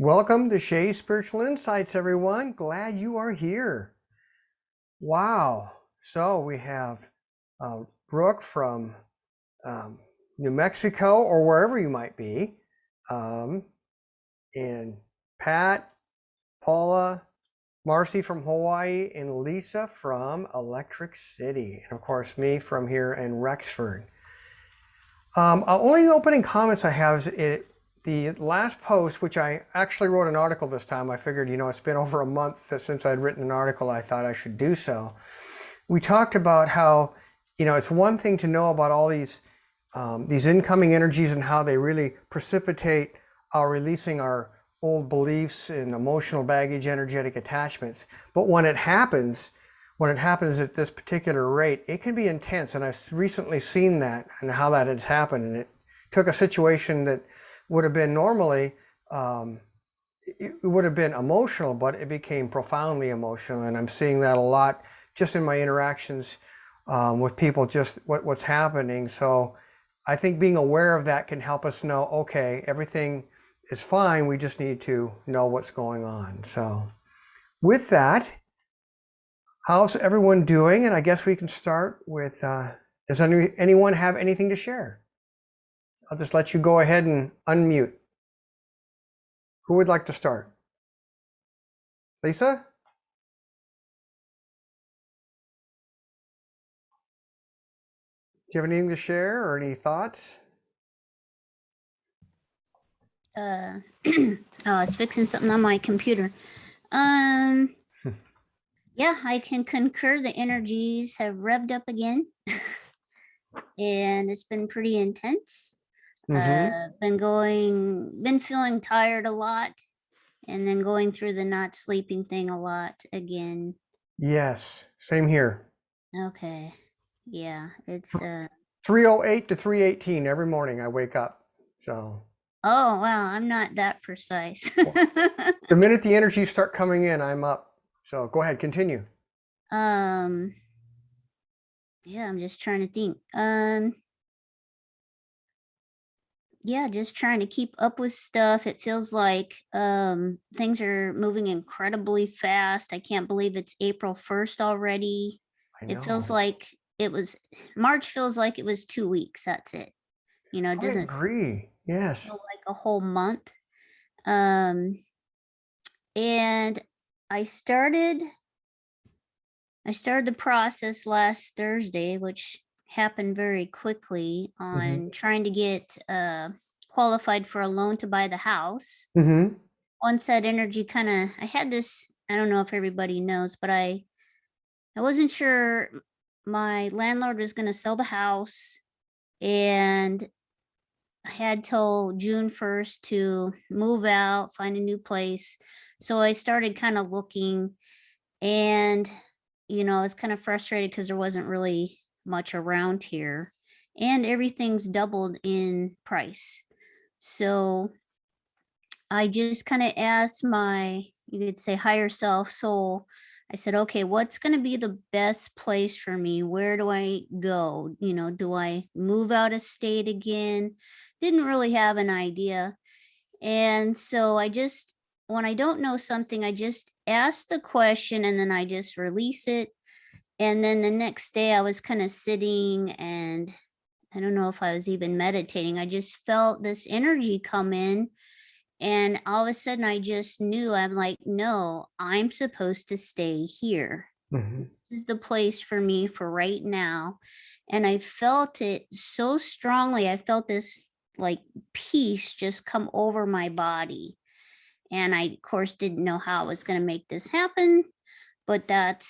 Welcome to Shays Spiritual Insights, everyone. Glad you are here. Wow. So we have Brooke from New Mexico or wherever you might be, and Pat, Paula, Marcy from Hawaii, and Lisa from Electric City. And of course, me from here in Rexford. Only opening comments I have is the last post, which I actually wrote an article this time. I figured, it's been over a month since I'd written an article. I thought I should do so. We talked about how, it's one thing to know about all these incoming energies and how they really precipitate our releasing our old beliefs and emotional baggage, energetic attachments. But when it happens at this particular rate, it can be intense. And I've recently seen that and how that had happened. And it took a situation that would have been normally, it would have been emotional, but it became profoundly emotional. And I'm seeing that a lot just in my interactions with people, just what's happening. So I think being aware of that can help us know, okay, everything is fine. We just need to know what's going on. So with that, how's everyone doing? And I guess we can start with, does anyone have anything to share? I'll just let you go ahead and unmute. Who would like to start? Lisa? Do you have anything to share or any thoughts? I was fixing something on my computer. Yeah, I can concur. The energies have revved up again, and it's been pretty intense. Been feeling tired a lot, and then going through the not sleeping thing a lot again. Yes, same here. Okay, yeah, it's 3:08 to 3:18 every morning I wake up. So. Oh wow, I'm not that precise. The minute the energies start coming in, I'm up. So go ahead, continue. Yeah, I'm just trying to think. Yeah, just trying to keep up with stuff. It feels like things are moving incredibly fast. I can't believe it's April 1st already. It feels like March feels like it was 2 weeks. That's it. It I doesn't agree. Yes. feel like a whole month. And I started the process last Thursday, which happened very quickly, on trying to get qualified for a loan to buy the house. Once that energy I had this, I don't know if everybody knows, but I wasn't sure my landlord was going to sell the house, and I had till June 1st to move out, find a new place. So I started kind of looking, and I was kind of frustrated because there wasn't really much around here, and everything's doubled in price. So I just kind of asked my, you could say, higher self, soul. I said, okay, what's going to be the best place for me? Where do I go? Do I move out of state again? Didn't really have an idea. And so when I don't know something, I just ask the question and then I just release it. And then the next day I was kind of sitting, and I don't know if I was even meditating. I just felt this energy come in, and all of a sudden I just knew, I'm like, no, I'm supposed to stay here. This is the place for me for right now. And I felt it so strongly. I felt this like peace just come over my body. And I, of course, didn't know how I was going to make this happen, but that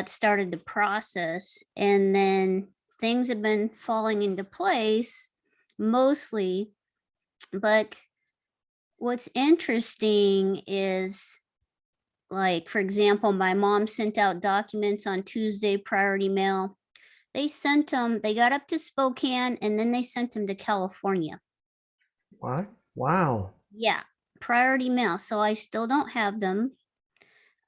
started the process. And then things have been falling into place mostly. But what's interesting is, like, for example, my mom sent out documents on Tuesday, priority mail. They got up to Spokane, and then they sent them to California. What? Wow. Yeah, priority mail. So I still don't have them.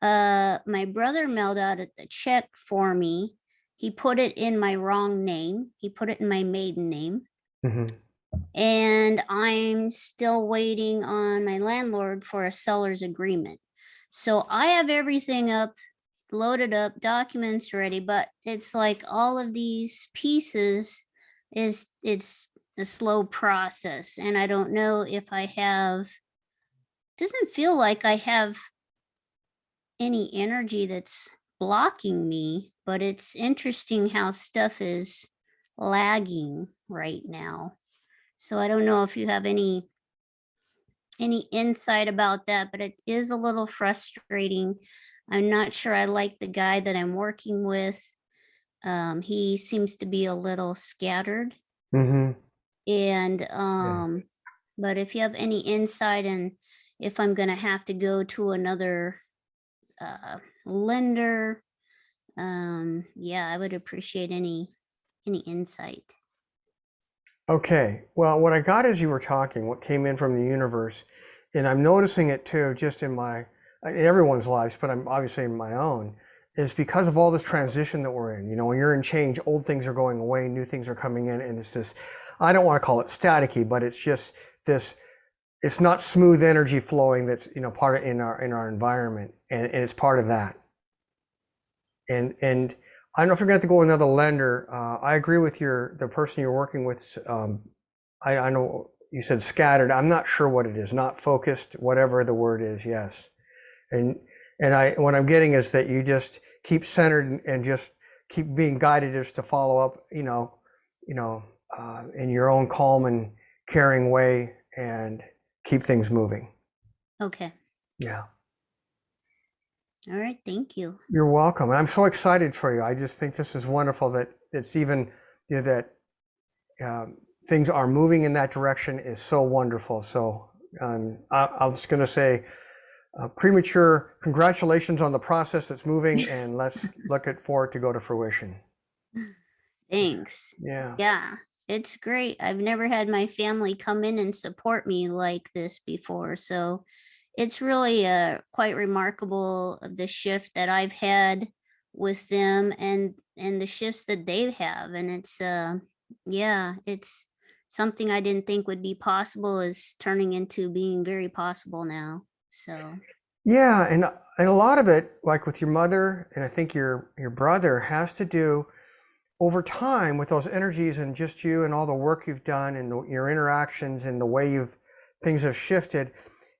My brother mailed out a check for me. He put it in my wrong name. He put it in my maiden name. and I'm still waiting on my landlord for a seller's agreement. So I have everything up, loaded up, documents ready, but it's like all of these pieces it's a slow process, and I don't know if I have, doesn't feel like I have any energy that's blocking me, but it's interesting how stuff is lagging right now. So I don't know if you have any insight about that, but it is a little frustrating. I'm not sure I like the guy that I'm working with. He seems to be a little scattered. And but if you have any insight and if I'm going to have to go to another lender, yeah, I would appreciate any insight. Okay, well, what I got as you were talking, what came in from the universe, and I'm noticing it too, just in everyone's lives, but I'm obviously in my own, is because of all this transition that we're in. You know, when you're in change, old things are going away, new things are coming in, and it's this, I don't want to call it staticky, but it's just this, it's not smooth energy flowing that's, you know, part of in our environment, and it's part of that. And I don't know if you're going to have to go with another lender. I agree with the person you're working with. I know you said scattered. I'm not sure what it is. Not focused, whatever the word is. Yes. And what I'm getting is that you just keep centered and just keep being guided just to follow up, in your own calm and caring way, and keep things moving. Okay. Yeah. All right. Thank you. You're welcome. And I'm so excited for you. I just think this is wonderful that it's even, that things are moving in that direction is so wonderful. So I was going to say premature congratulations on the process that's moving, and let's look forward to go to fruition. Thanks. Yeah. Yeah, it's great. I've never had my family come in and support me like this before. So it's really quite remarkable of the shift that I've had with them and the shifts that they have. And it's yeah, it's something I didn't think would be possible is turning into being very possible now. So yeah, and a lot of it, like with your mother and I think your brother, has to do over time with those energies and just you and all the work you've done and your interactions and the way things have shifted.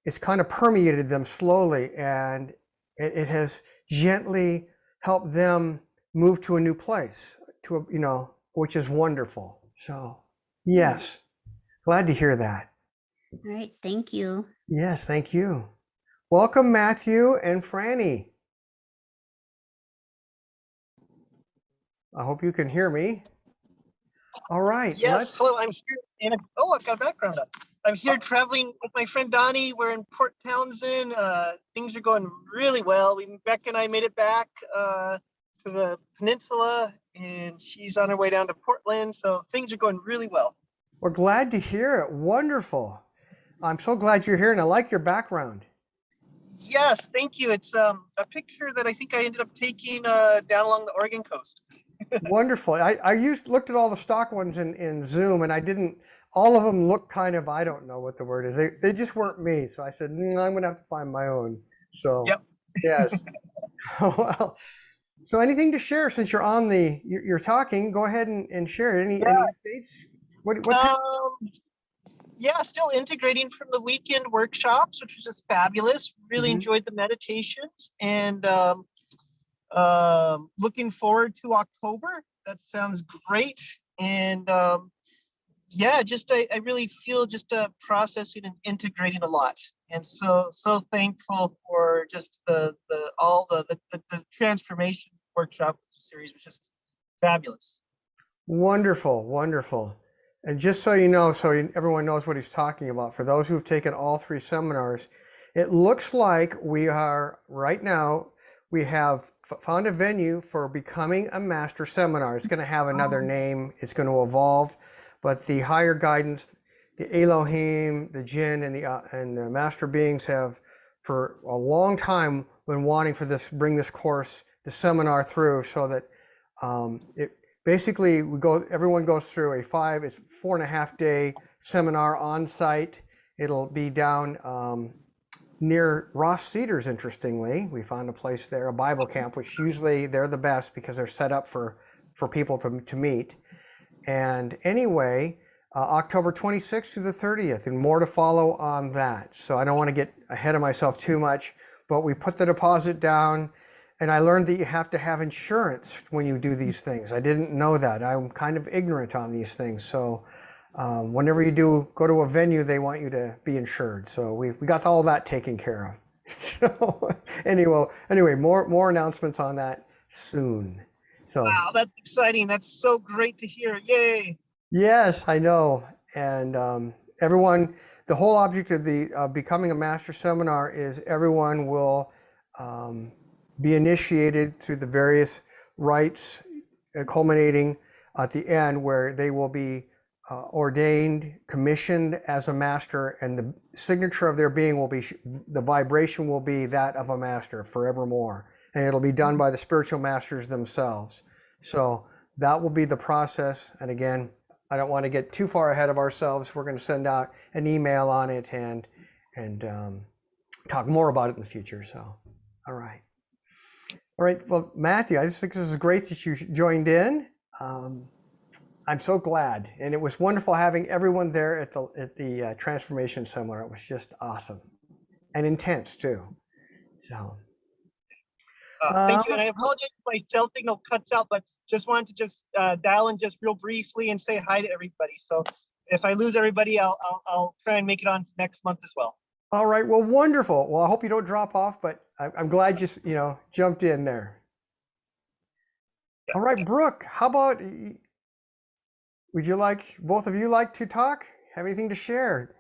It's kind of permeated them slowly, and it has gently helped them move to a new place, which is wonderful. So yes, glad to hear that. all right, thank you. Yes, thank you. Welcome, Matthew and Franny. I hope you can hear me. All right. Yes, hello, I'm here. I've got background up. I'm here traveling with my friend Donnie. We're in Port Townsend. Things are going really well. Becca and I made it back to the peninsula, and she's on her way down to Portland. So things are going really well. We're glad to hear it. Wonderful. I'm so glad you're here, and I like your background. Yes, thank you. It's a picture that I think I ended up taking down along the Oregon coast. Wonderful. I looked at all the stock ones in Zoom, and all of them look kind of, I don't know what the word is. They just weren't me. So I said, I'm going to have to find my own. So, yep. Yes. Well, so anything to share since you're on you're talking, go ahead and share any updates. What's happening? Yeah, still integrating from the weekend workshops, which was just fabulous. Really enjoyed the meditations, and looking forward to October. That sounds great. And yeah, just I really feel just processing and integrating a lot, and so thankful for just the transformation workshop series, was just fabulous. Wonderful, wonderful. And just so you know, everyone knows what he's talking about, for those who've taken all 3 seminars, it looks like we have found a venue for becoming a master seminar. It's going to have another name. It's going to evolve, but the higher guidance, the Elohim, the Jinn, and the master beings have for a long time been wanting bring this course, the seminar through, so that basically everyone goes through it's 4.5 day seminar on site. It'll be down near Ross Cedars, interestingly. We found a place there, a Bible camp, which usually they're the best because they're set up for people to meet. And anyway, October 26th to the 30th, and more to follow on that. So I don't want to get ahead of myself too much, but we put the deposit down, and I learned that you have to have insurance when you do these things. I didn't know that. I'm kind of ignorant on these things. So whenever you go to a venue, they want you to be insured. So we got all that taken care of. So anyway, more announcements on that soon. So wow, that's exciting. That's so great to hear. Yay. yes, I know. And everyone, the whole object of the becoming a master seminar is everyone will be initiated through the various rites, culminating at the end where they will be ordained, commissioned as a master, and the signature of their being will be, the vibration will be that of a master forevermore. And it'll be done by the spiritual masters themselves. So that will be the process. And again, I don't want to get too far ahead of ourselves. We're going to send out an email on it and talk more about it in the future. So, all right. All right. Well, Matthew, I just think this is great that you joined in. I'm so glad, and it was wonderful having everyone there at the transformation seminar. It was just awesome and intense too. So, thank you, and I apologize if my cell signal cuts out, but just wanted to dial in just real briefly and say hi to everybody. So if I lose everybody, I'll try and make it on next month as well. All right. Well, wonderful. Well, I hope you don't drop off, but I'm glad you jumped in there. Yeah. All right, Brooke. How about? Would you both of you like to talk? Have anything to share?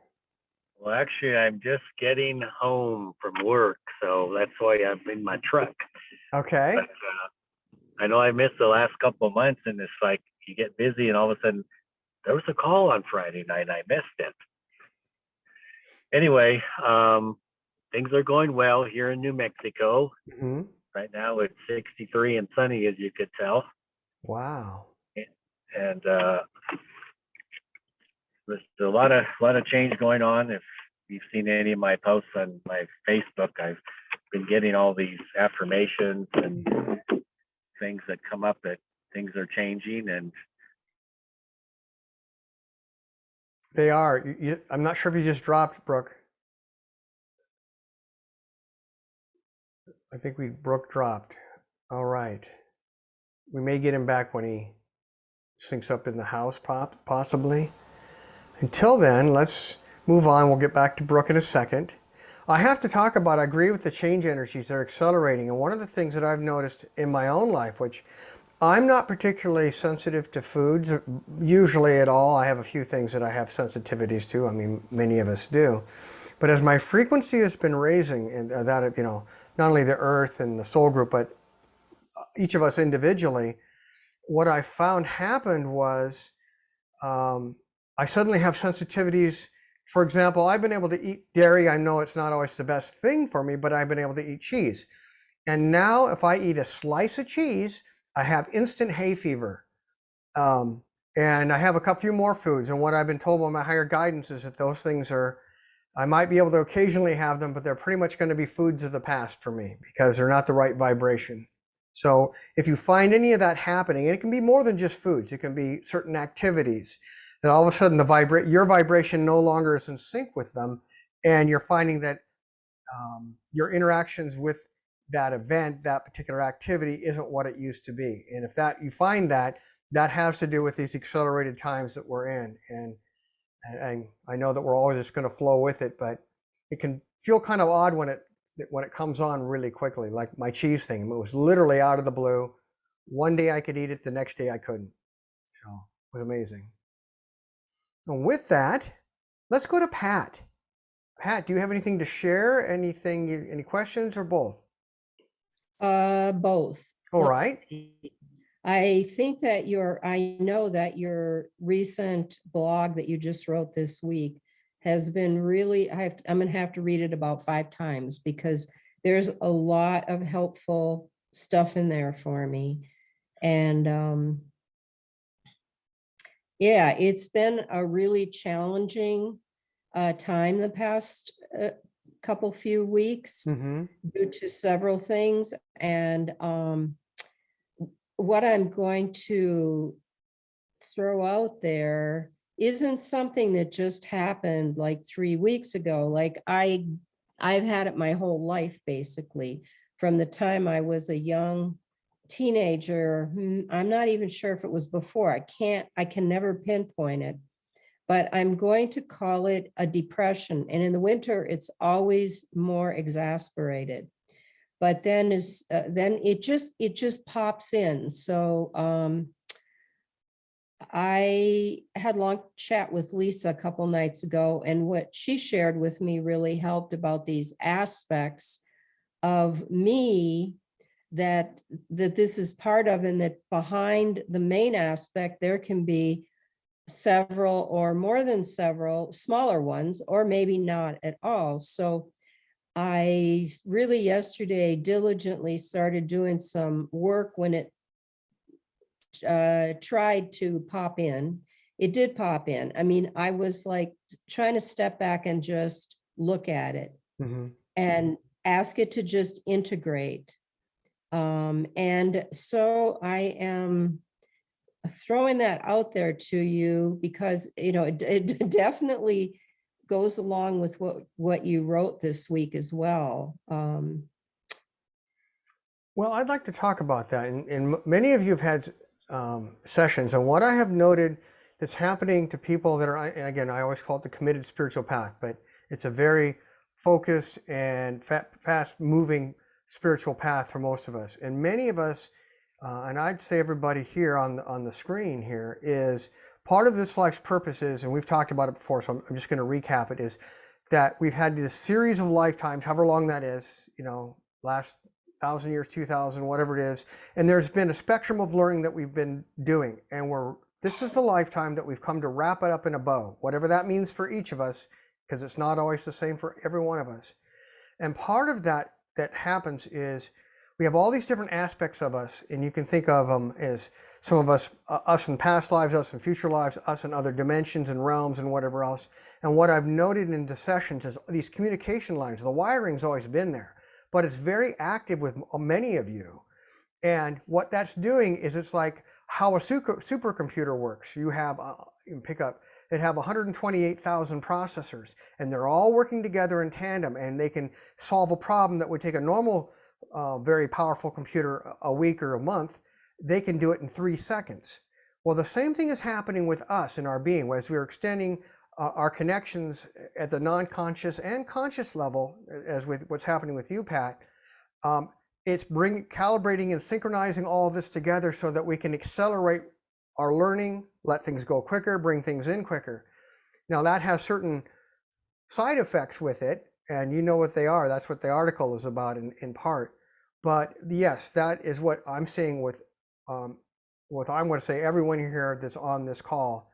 Well, actually, I'm just getting home from work, so that's why I'm in my truck. Okay. But, I know I missed the last couple of months, and it's like you get busy, and all of a sudden, there was a call on Friday night, and I missed it. Anyway, things are going well here in New Mexico. Mm-hmm. Right now, it's 63 and sunny, as you could tell. Wow. And there's a lot of change going on. If you've seen any of my posts on my Facebook, I've been getting all these affirmations and things that come up that things are changing, and they are. I'm not sure if you just dropped, Brooke. I think Brooke dropped. All right. We may get him back when he syncs up in the house, possibly. Until then, let's move on. We'll get back to Brooke in a second. I have to talk about, I agree with the change energies. They're accelerating. And one of the things that I've noticed in my own life, which I'm not particularly sensitive to foods, usually at all. I have a few things that I have sensitivities to. I mean, many of us do. But as my frequency has been raising, and that, not only the earth and the soul group, but each of us individually, what I found happened was I suddenly have sensitivities. For example, I've been able to eat dairy. I know it's not always the best thing for me, but I've been able to eat cheese. And now if I eat a slice of cheese, I have instant hay fever. And I have a few more foods. And what I've been told by my higher guidance is that those things I might be able to occasionally have them, but they're pretty much going to be foods of the past for me because they're not the right vibration. So if you find any of that happening, and it can be more than just foods, it can be certain activities, that all of a sudden your vibration no longer is in sync with them, and you're finding that your interactions with that event, that particular activity, isn't what it used to be. And if you find that has to do with these accelerated times that we're in. And I know that we're always just going to flow with it, but it can feel kind of odd when it comes on really quickly, like my cheese thing. It was literally out of the blue. One day I could eat it, the next day I couldn't. So it was amazing. And with that, let's go to Pat. Pat, do you have anything to share? Any questions, or both? Both. All right. I think that I know that your recent blog that you just wrote this week has been really, I'm going to have to read it about 5 times because there's a lot of helpful stuff in there for me. And Yeah, it's been a really challenging time the past few weeks due to several things. And what I'm going to throw out there isn't something that just happened like 3 weeks ago. Like I've had it my whole life, basically, from the time I was a young teenager. I'm not even sure if it was before. I can never pinpoint it, but I'm going to call it a depression. And in the winter, it's always more exasperated. But then then it just pops in. So I had a long chat with Lisa a couple nights ago, and what she shared with me really helped about these aspects of me that this is part of, and that behind the main aspect, there can be several or more than several smaller ones, or maybe not at all. So I really yesterday diligently started doing some work when it tried to pop in. It did pop in. I mean, I was like trying to step back and just look at it and ask it to just integrate. And so I am throwing that out there to you because, you know, it definitely goes along with what you wrote this week as well. Well, I'd like to talk about that. And many of you have had sessions, and what I have noted that's happening to people that are, and again, I always call it the committed spiritual path, but it's a very focused and fast moving spiritual path for most of us. And many of us, and I'd say everybody here on the screen here, is part of this life's purpose is, and we've talked about it before, so I'm just going to recap it, is that we've had this series of lifetimes, however long that is, you know, last 1,000 years, 2,000, whatever it is. And there's been a spectrum of learning that we've been doing. And this is the lifetime that we've come to wrap it up in a bow, whatever that means for each of us, because it's not always the same for every one of us. And part of that happens is we have all these different aspects of us, and you can think of them as some of us, us in past lives, us in future lives, us in other dimensions and realms and whatever else. And what I've noted in the sessions is these communication lines, the wiring's always been there, but it's very active with many of you. And what that's doing is it's like how a supercomputer works. You can pick up, they have 128,000 processors, and they're all working together in tandem, and they can solve a problem that would take a normal, very powerful computer a week or a month. They can do it in 3 seconds. Well, the same thing is happening with us in our being, as we're extending our connections at the non-conscious and conscious level, as with what's happening with you, Pat. It's calibrating and synchronizing all of this together so that we can accelerate our learning, let things go quicker, bring things in quicker. Now that has certain side effects with it, and you know what they are. That's what the article is about in part. But yes, that is what I'm seeing with I'm going to say everyone here that's on this call.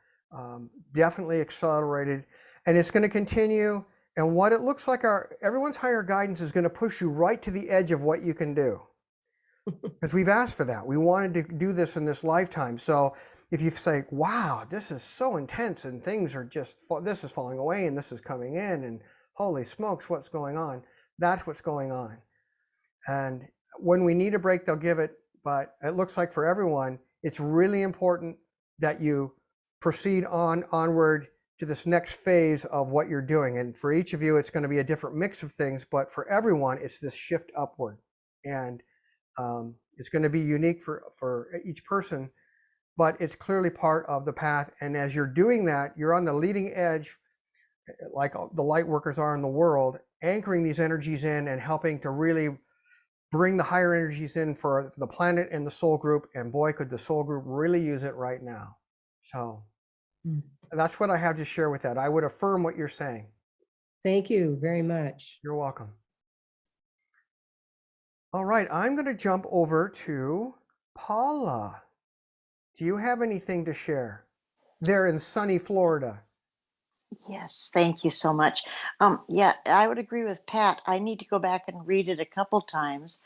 Definitely accelerated, and it's going to continue. And what it looks like, everyone's higher guidance is going to push you right to the edge of what you can do, because we've asked for that. We wanted to do this in this lifetime. So if you say, wow, this is so intense and things are just, this is falling away and this is coming in and holy smokes, what's going on? That's what's going on. And when we need a break, they'll give it. But it looks like for everyone, it's really important that you proceed onward to this next phase of what you're doing. And for each of you, it's going to be a different mix of things, but for everyone, it's this shift upward. And it's going to be unique for each person, but it's clearly part of the path. And as you're doing that, you're on the leading edge, like the light workers are in the world, anchoring these energies in and helping to really bring the higher energies in for the planet and the soul group. And boy, could the soul group really use it right now. So that's what I have to share with that. I would affirm what you're saying. Thank you very much. You're welcome. All right, I'm going to jump over to Paula. Do you have anything to share there in sunny Florida? Yes, thank you so much. Yeah, I would agree with Pat. I need to go back and read it a couple times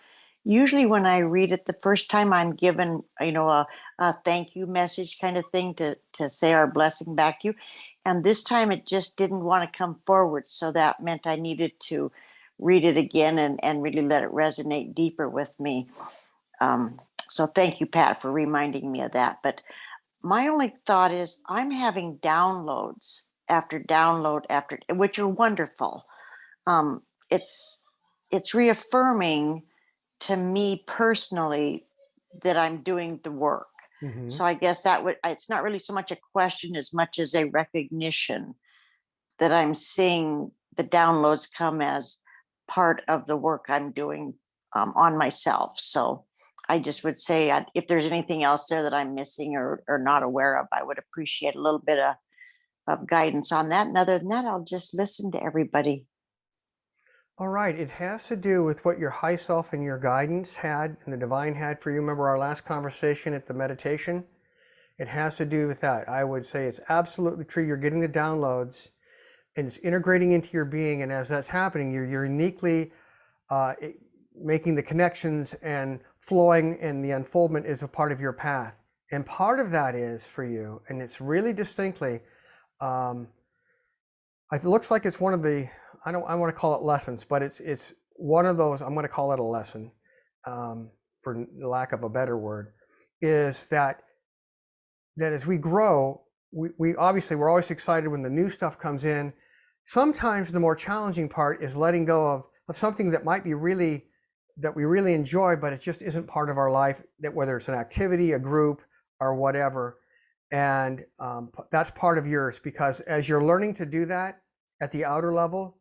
Usually when I read it the first time, I'm given, a thank you message kind of thing to say our blessing back to you. And this time it just didn't want to come forward. So that meant I needed to read it again and really let it resonate deeper with me. So thank you, Pat, for reminding me of that. But my only thought is I'm having downloads after download after, which are wonderful. Um, it's reaffirming to me personally that I'm doing the work. Mm-hmm. So I guess it's not really so much a question as much as a recognition that I'm seeing the downloads come as part of the work I'm doing on myself. So I just would say if there's anything else there that I'm missing or not aware of, I would appreciate a little bit of guidance on that. And other than that, I'll just listen to everybody. All right, it has to do with what your high self and your guidance had and the divine had for you. Remember our last conversation at the meditation? It has to do with that. I would say it's absolutely true. You're getting the downloads and it's integrating into your being. And as that's happening, you're uniquely making the connections and flowing, and the unfoldment is a part of your path. And part of that is for you, and it's really distinctly, it looks like it's one of the, I want to call it lessons, but it's one of those, I'm going to call it a lesson, for lack of a better word, is that as we grow, we obviously, we're always excited when the new stuff comes in. Sometimes the more challenging part is letting go of something that might be that we really enjoy, but it just isn't part of our life, that whether it's an activity, a group, or whatever. And that's part of yours, because as you're learning to do that at the outer level,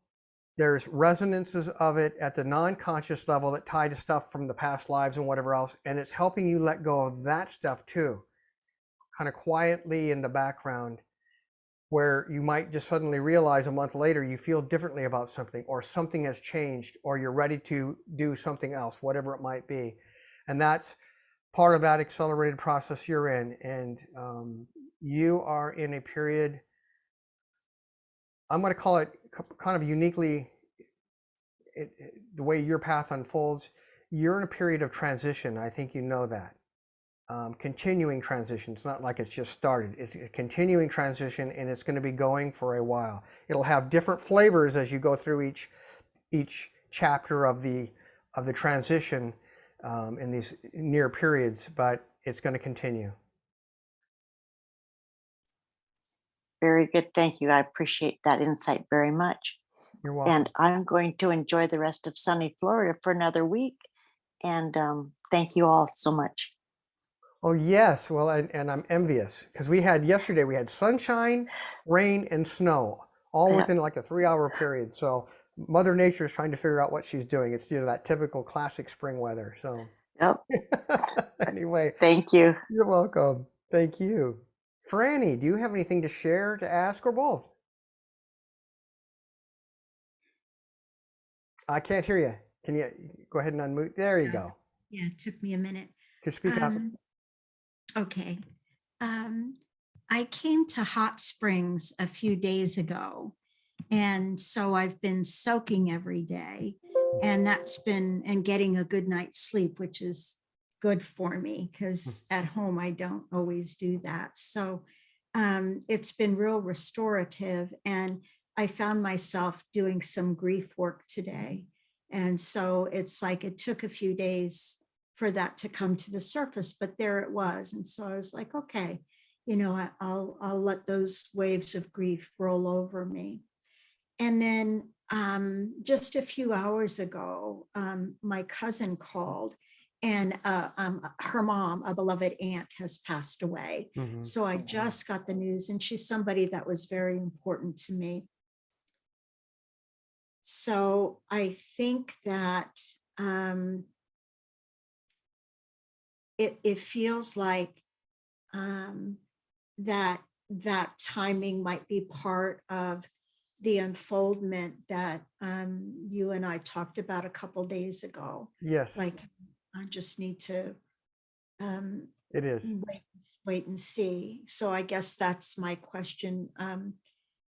there's resonances of it at the non-conscious level that tie to stuff from the past lives and whatever else. And it's helping you let go of that stuff too, kind of quietly in the background, where you might just suddenly realize a month later you feel differently about something, or something has changed, or you're ready to do something else, whatever it might be. And that's part of that accelerated process you're in. And you are in a period, I'm going to call it kind of uniquely, the way your path unfolds, you're in a period of transition. I think you know that. Continuing transition. It's not like it's just started. It's a continuing transition, and it's going to be going for a while. It'll have different flavors as you go through each chapter of the transition in these near periods, but it's going to continue. Very good. Thank you. I appreciate that insight very much. You're welcome. And I'm going to enjoy the rest of sunny Florida for another week. And thank you all so much. Oh, yes. Well, and I'm envious, because yesterday we had sunshine, rain, and snow, all within like a 3-hour period. So Mother Nature is trying to figure out what she's doing. It's that typical classic spring weather. So Yep. Anyway. Thank you. You're welcome. Thank you. Franny, do you have anything to share, to ask, or both? I can't hear you. Can you go ahead and unmute? There you go. Yeah, it took me a minute. Can you speak up? Okay. I came to Hot Springs a few days ago, and so I've been soaking every day, and getting a good night's sleep, which is good for me, because at home I don't always do that. So it's been real restorative, and I found myself doing some grief work today. And so it's like it took a few days for that to come to the surface, but there it was. And so I was like, okay, I'll let those waves of grief roll over me. And then just a few hours ago, my cousin called, and her mom, a beloved aunt, has passed away. Mm-hmm. So I just got the news, and she's somebody that was very important to me. So I think that it feels like that timing might be part of the unfoldment that you and I talked about a couple days ago. Yes. Like, I just need to it is. wait and see. So I guess that's my question.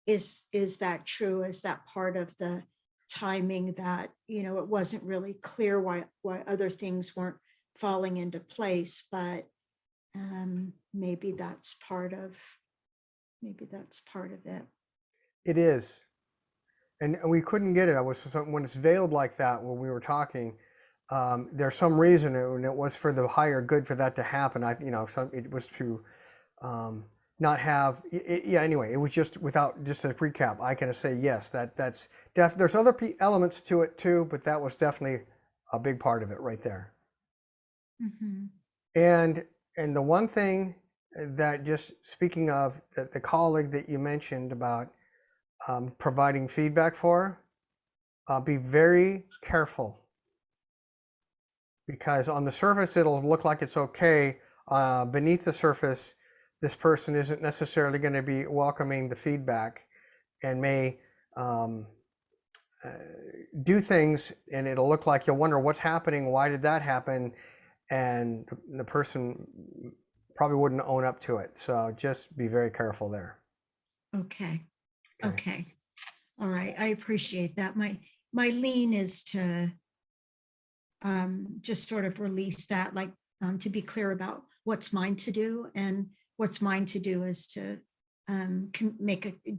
Is that true? Is that part of the timing that, it wasn't really clear why other things weren't falling into place, but maybe that's part of it. It is. And we couldn't get it. When it's veiled like that, when we were talking, there's some reason, and it was for the higher good for that to happen. It was to not have. Yeah. Anyway, it was just just a recap. I can say yes. That's there's other elements to it too, but that was definitely a big part of it right there. Mm-hmm. And the one thing that, just speaking of the colleague that you mentioned about providing feedback for, be very careful, because on the surface it'll look like it's okay. Beneath the surface, this person isn't necessarily going to be welcoming the feedback, and may do things, and it'll look like you'll wonder what's happening, why did that happen, and the person probably wouldn't own up to it. So just be very careful there. Okay. All right. I appreciate that. My lean is to just sort of release that, like to be clear about what's mine to do, and what's mine to do is to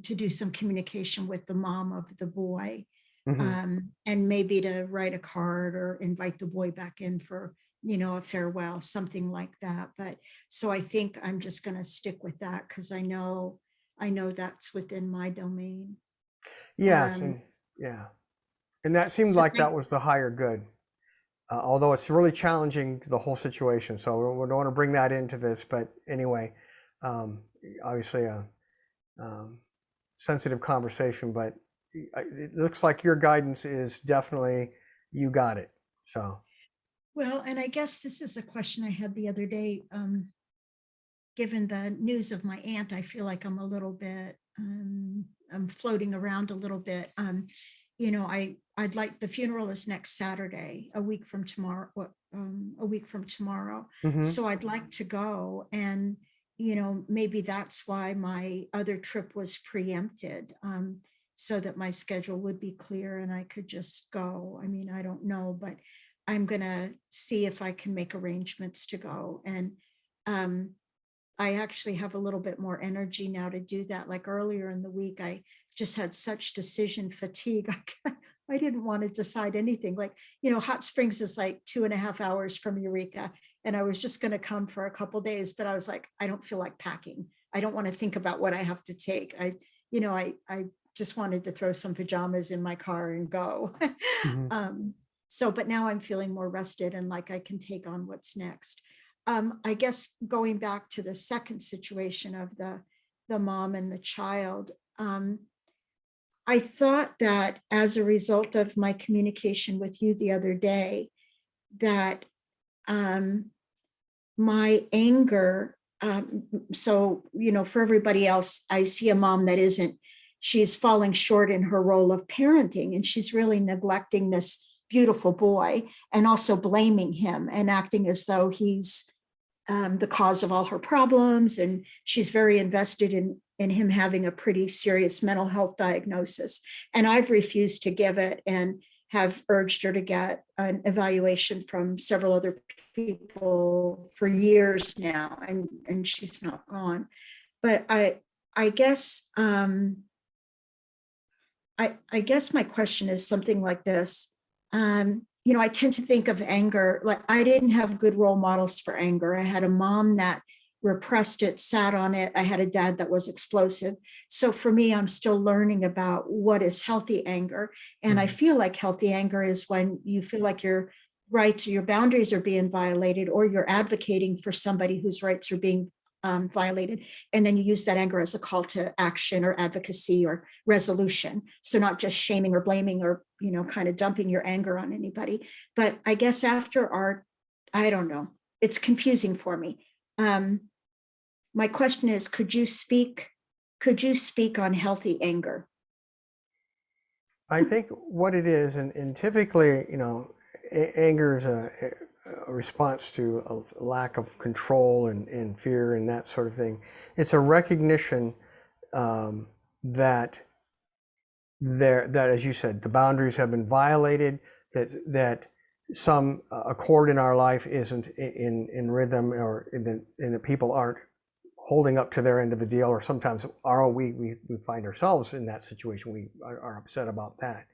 do some communication with the mom of the boy, and maybe to write a card or invite the boy back in for a farewell, something like that. But so I think I'm just going to stick with that, because I know that's within my domain. Yes. And that seemed like that was the higher good, although it's really challenging, the whole situation. So we don't want to bring that into this, but anyway, obviously a sensitive conversation, but it looks like your guidance is definitely, you got it. So. Well, and I guess this is a question I had the other day. Given the news of my aunt, I feel like I'm a little bit, I'm floating around a little bit. I'd like, the funeral is next Saturday, a week from tomorrow. So I'd like to go, and maybe that's why my other trip was preempted, so that my schedule would be clear and I could just go. I mean, I don't know, but I'm gonna see if I can make arrangements to go. And I actually have a little bit more energy now to do that. Like earlier in the week, I just had such decision fatigue. I didn't want to decide anything. Like, Hot Springs is like 2.5 hours from Eureka. And I was just going to come for a couple of days, but I was like, I don't feel like packing. I don't want to think about what I have to take. I just wanted to throw some pajamas in my car and go. But now I'm feeling more rested and like I can take on what's next. I guess going back to the second situation of the mom and the child, I thought that as a result of my communication with you the other day, that my anger, for everybody else, I see a mom that she's falling short in her role of parenting, and she's really neglecting this beautiful boy and also blaming him and acting as though he's the cause of all her problems. And she's very invested in him having a pretty serious mental health diagnosis. And I've refused to give it and have urged her to get an evaluation from several other people for years now. And she's not gone. But I guess I guess my question is something like this. I tend to think of anger, like I didn't have good role models for anger. I had a mom that repressed it, sat on it. I had a dad that was explosive. So for me, I'm still learning about what is healthy anger. And I feel like healthy anger is when you feel like your rights or your boundaries are being violated, or you're advocating for somebody whose rights are being violated. And then you use that anger as a call to action or advocacy or resolution. So not just shaming or blaming or, kind of dumping your anger on anybody. But I guess after I don't know, it's confusing for me. My question is, could you speak on healthy anger? I think what it is, and typically, anger is a response to a lack of control and fear and that sort of thing. It's a recognition that that, as you said, the boundaries have been violated, that some accord in our life isn't in rhythm, or in the people aren't holding up to their end of the deal, or sometimes we find ourselves in that situation. We are upset about that.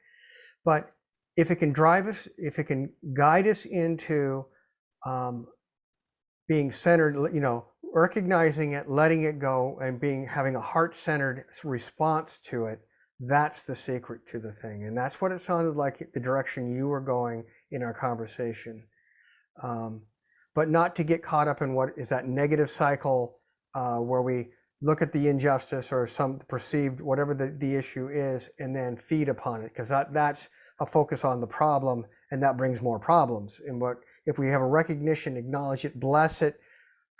But if it can drive us, if it can guide us into being centered, recognizing it, letting it go, and having a heart-centered response to it, that's the secret to the thing. And that's what it sounded like, the direction you were going in our conversation. But not to get caught up in what is that negative cycle where we look at the injustice or some perceived, whatever the issue is, and then feed upon it, because that's a focus on the problem, and that brings more problems. And if we have a recognition, acknowledge it, bless it,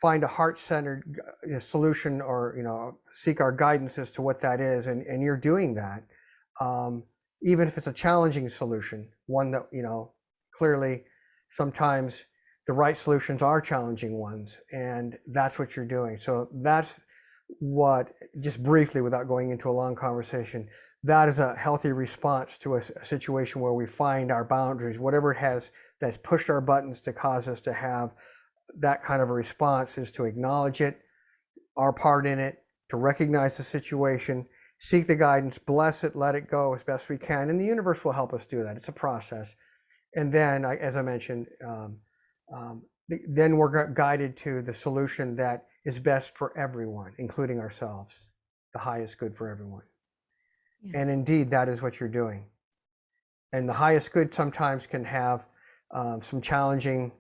find a heart-centered solution, or seek our guidance as to what that is, and you're doing that, even if it's a challenging solution, one that clearly sometimes the right solutions are challenging ones, and that's what you're doing. So that's what, just briefly, without going into a long conversation, that is a healthy response to a situation where we find our boundaries, whatever it has that's pushed our buttons to cause us to have that kind of a response, is to acknowledge it, our part in it, to recognize the situation, seek the guidance, bless it, let it go as best we can. And the universe will help us do that. It's a process. And then, as I mentioned, then we're guided to the solution that is best for everyone, including ourselves, the highest good for everyone. Yeah. And indeed, that is what you're doing. And the highest good sometimes can have some challenging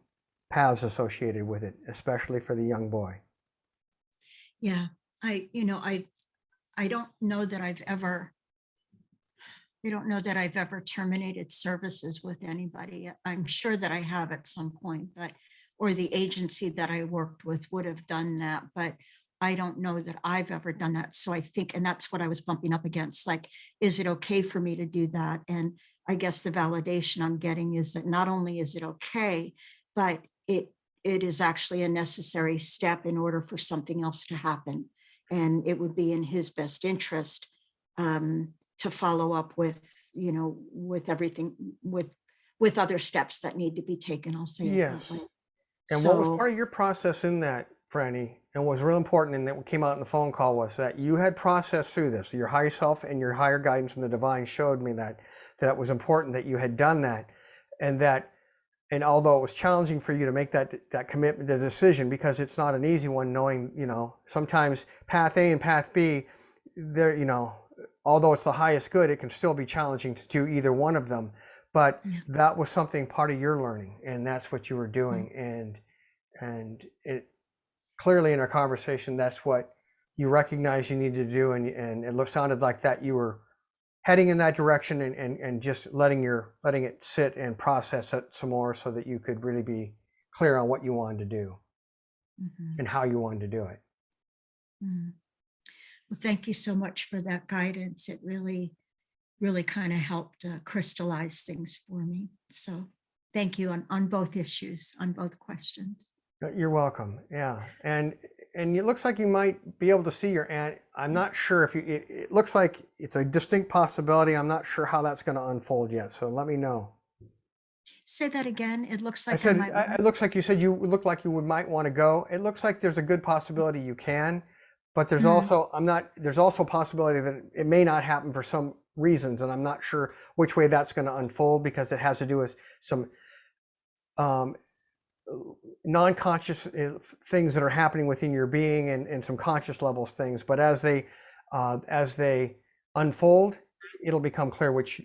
paths associated with it, especially for the young boy. Yeah, I don't know that I've ever terminated services with anybody. I'm sure that I have at some point, or the agency that I worked with would have done that, but I don't know that I've ever done that. So I think, and that's what I was bumping up against, like, is it okay for me to do that? And I guess the validation I'm getting is that not only is it okay, but it is actually a necessary step in order for something else to happen. And it would be in his best interest to follow up with, with everything, with other steps that need to be taken. I'll say it that way. And what was part of your process in that, Franny, and what was real important, and that came out in the phone call, was that you had processed through this. Your higher self and your higher guidance and the divine showed me that it was important that you had done that, and although it was challenging for you to make that commitment, the decision, because it's not an easy one, knowing, sometimes path A and path B, there, although it's the highest good, it can still be challenging to do either one of them. But that was something part of your learning, and that's what you were doing. And it clearly in our conversation, that's what you recognized you needed to do. And it sounded like that you were heading in that direction, and just letting it sit and process it some more, so that you could really be clear on what you wanted to do and how you wanted to do it. Well, thank you so much for that guidance. It really kind of helped crystallize things for me. So thank you on both issues, on both questions. You're welcome. Yeah. And it looks like you might be able to see your aunt. I'm not sure if it looks like it's a distinct possibility. I'm not sure how that's going to unfold yet. So let me know. Say that again. It looks like it looks like you said you look like you might want to go. It looks like there's a good possibility you can, but there's also a possibility that it may not happen for some reasons, and I'm not sure which way that's going to unfold, because it has to do with some non-conscious things that are happening within your being, and some conscious levels things. But as they unfold, it'll become clear which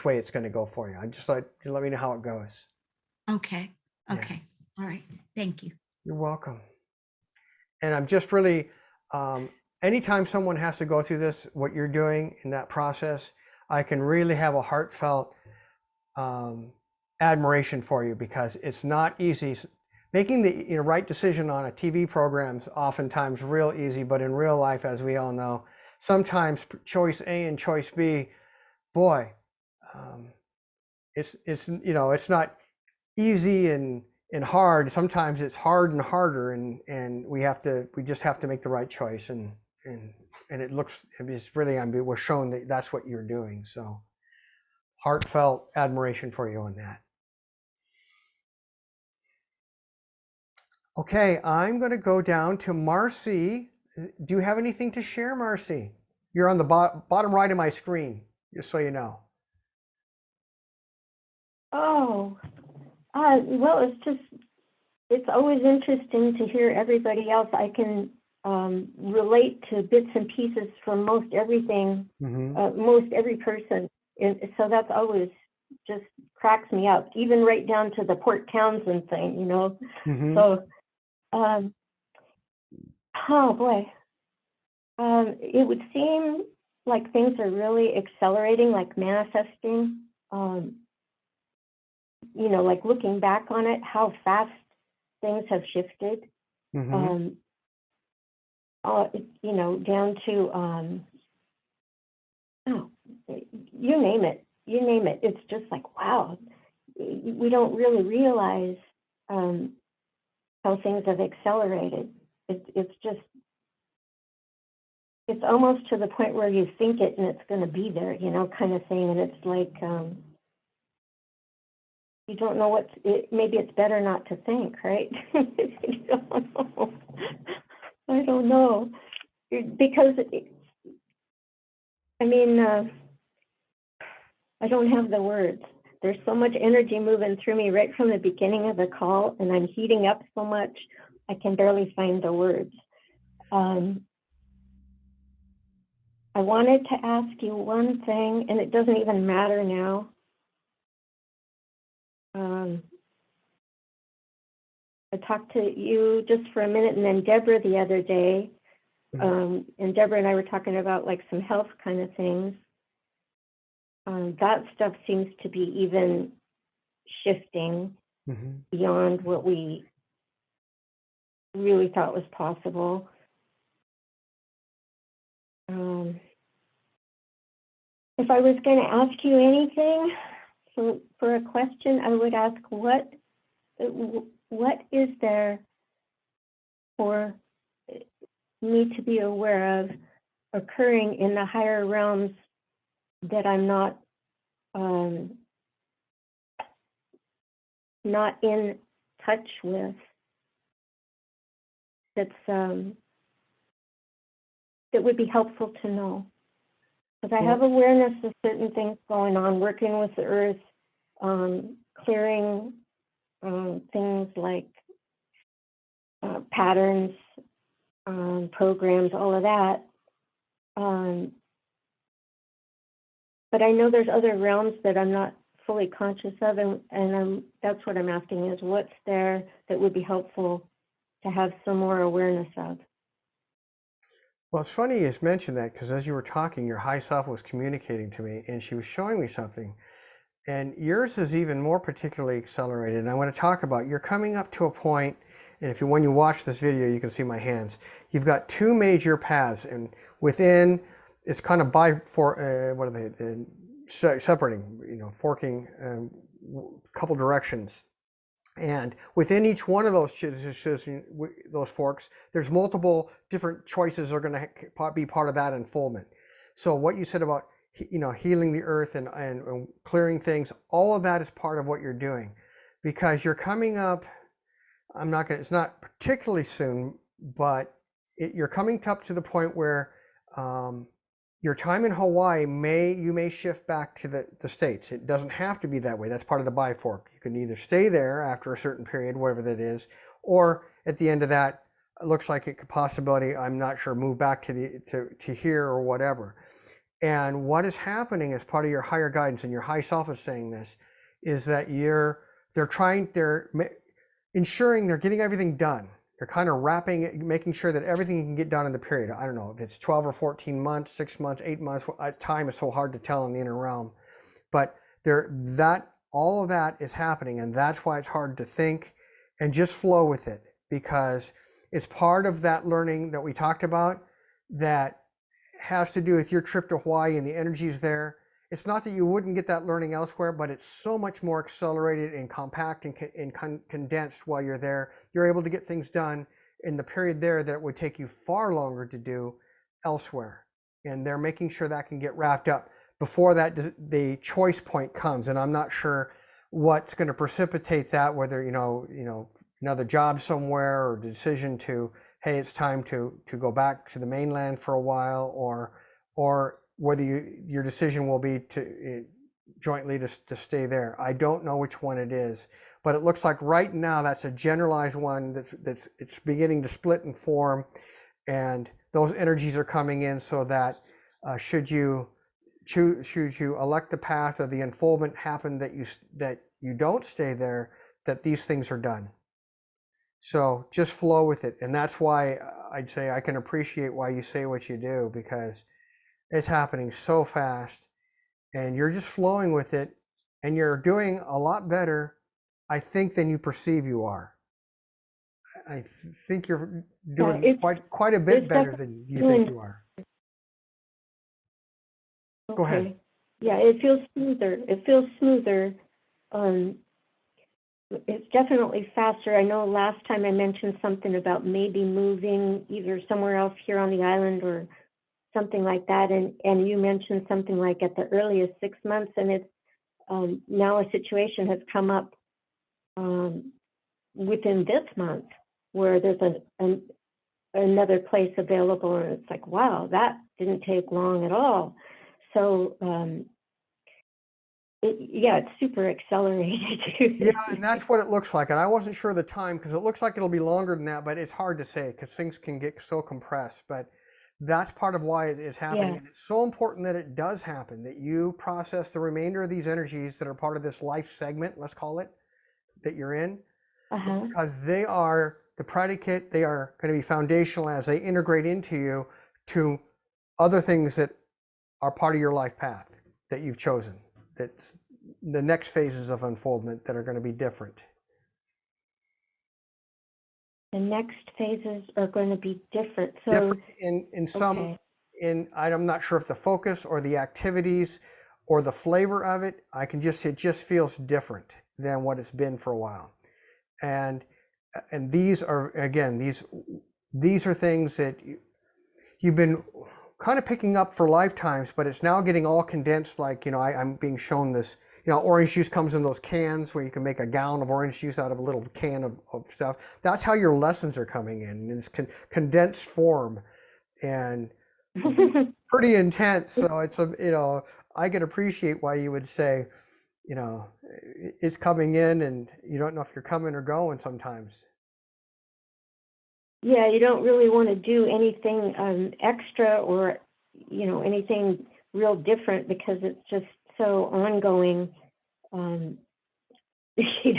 way it's going to go for you. I just let me know how it goes. Okay. All right. Thank you. You're welcome. And I'm just really, anytime someone has to go through this, what you're doing in that process, I can really have a heartfelt admiration for you, because it's not easy. Making the right decision on a TV program is oftentimes real easy, but in real life, as we all know, sometimes choice A and choice B, boy, it's not easy and hard. Sometimes it's hard and harder, and we just have to make the right choice, and and it's really, we're shown that that's what you're doing. So heartfelt admiration for you on that. Okay, I'm going to go down to Marcy. Do you have anything to share, Marcy? You're on the bottom right of my screen, just so you know. Oh, well, it's always interesting to hear everybody else. I can relate to bits and pieces from most everything, most every person. And so that's always just cracks me up, even right down to the Port Townsend thing, you know? So, oh boy, it would seem like things are really accelerating, like manifesting. You know, like looking back on it, how fast things have shifted. You know, down to oh, you name it. It's just like, wow, we don't really realize how things have accelerated. It's just, it's almost to the point where you think it and it's going to be there, you know, kind of thing. And it's like, you don't know maybe it's better not to think, right? I don't know. Because, I mean, I don't have the words. There's so much energy moving through me right from the beginning of the call, and I'm heating up so much, I can barely find the words. I wanted to ask you one thing, and it doesn't even matter now. I talked to you just for a minute, and then Debra the other day, and Debra and I were talking about like some health kind of things. That stuff seems to be even shifting beyond what we really thought was possible. If I was going to ask you anything for a question, I would ask what is there for me to be aware of occurring in the higher realms that I'm not in touch with, that would be helpful to know. Because I have awareness of certain things going on, working with the earth, clearing things like patterns, programs, all of that. But I know there's other realms that I'm not fully conscious of, and that's what I'm asking is what's there that would be helpful to have some more awareness of. Well, it's funny you mentioned that, because as you were talking, your high self was communicating to me, and she was showing me something. And yours is even more particularly accelerated. And I want to talk about, you're coming up to a point, and when you watch this video, you can see my hands. You've got two major paths, and within, it's kind of what are they? Separating, you know, forking a couple directions. And within each one of those forks, there's multiple different choices that are going to be part of that unfoldment. So what you said about, you know, healing the earth and clearing things, all of that is part of what you're doing, because you're coming up. It's not particularly soon, but you're coming up to the point where your time in Hawaii you may shift back to the States. It doesn't have to be that way. That's part of the bifork. You can either stay there after a certain period, whatever that is, or at the end of that, it looks like it could possibility, I'm not sure, move back to here or whatever. And what is happening as part of your higher guidance, and your high self is saying this, is that they're ensuring they're getting everything done. They're kind of wrapping it, making sure that everything can get done in the period. I don't know if it's 12 or 14 months, 6 months, 8 months. Time is so hard to tell in the inner realm, but all of that is happening, and that's why it's hard to think and just flow with it, because it's part of that learning that we talked about that has to do with your trip to Hawaii and the energies there. It's not that you wouldn't get that learning elsewhere, but it's so much more accelerated and compact and condensed while you're there. You're able to get things done in the period there that would take you far longer to do elsewhere, and they're making sure that can get wrapped up before that the choice point comes. And I'm not sure what's going to precipitate that, whether another job somewhere, or the decision to, hey, it's time to go back to the mainland for a while, or whether your decision will be to jointly to stay there. I don't know which one it is, but it looks like right now that's a generalized one that's it's beginning to split and form, and those energies are coming in, so that should you elect the path of the unfoldment happen, that you don't stay there, that these things are done. So just flow with it. And that's why I'd say I can appreciate why you say what you do, because it's happening so fast and you're just flowing with it, and you're doing a lot better, I think, than you perceive you are. I think you're doing quite a bit better than you think you are. Okay. Go ahead. Yeah, it feels smoother. It's definitely faster. I know last time I mentioned something about maybe moving either somewhere else here on the island or something like that, and you mentioned something like at the earliest 6 months, and it's now a situation has come up within this month where there's another place available, and it's like, wow, that didn't take long at all. So it's super accelerated. Yeah, and that's what it looks like. And I wasn't sure of the time, because it looks like it'll be longer than that, but it's hard to say because things can get so compressed. But that's part of why it's happening. Yeah. And it's so important that it does happen, that you process the remainder of these energies that are part of this life segment, let's call it, that you're in, because they are the predicate. They are going to be foundational as they integrate into you to other things that are part of your life path that you've chosen. That's the next phases of unfoldment that are going to be different. The next phases are going to be different. So Different in some, I'm not sure if the focus or the activities or the flavor of it, it just feels different than what it's been for a while. And these are, again, these are things that you've been kind of picking up for lifetimes, but it's now getting all condensed. Like, I'm being shown this, orange juice comes in those cans where you can make a gallon of orange juice out of a little can of stuff. That's how your lessons are coming in this condensed form, and pretty intense. So it's I can appreciate why you would say, it's coming in and you don't know if you're coming or going sometimes. Yeah, you don't really want to do anything extra or, anything real different, because it's just so ongoing. You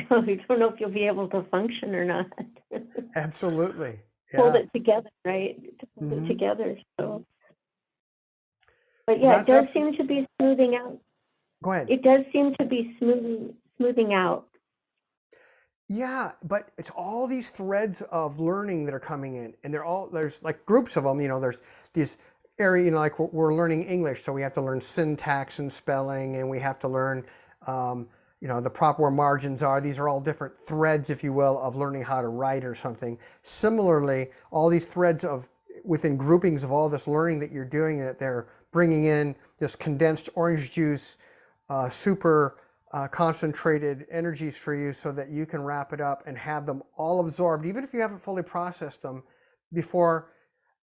don't know if you'll be able to function or not. Absolutely. Yeah. Hold it together, right? Hold it together. So, but Well, yeah, it does seem to be smoothing out. Go ahead. It does seem to be smoothing out. Yeah, but it's all these threads of learning that are coming in, and there's like groups of them. There's these area, like we're learning English, so we have to learn syntax and spelling, and we have to learn, the proper where margins are. These are all different threads, if you will, of learning how to write or something. Similarly, all these threads within groupings of all this learning that you're doing, that they're bringing in this condensed orange juice, super concentrated energies for you, so that you can wrap it up and have them all absorbed, even if you haven't fully processed them before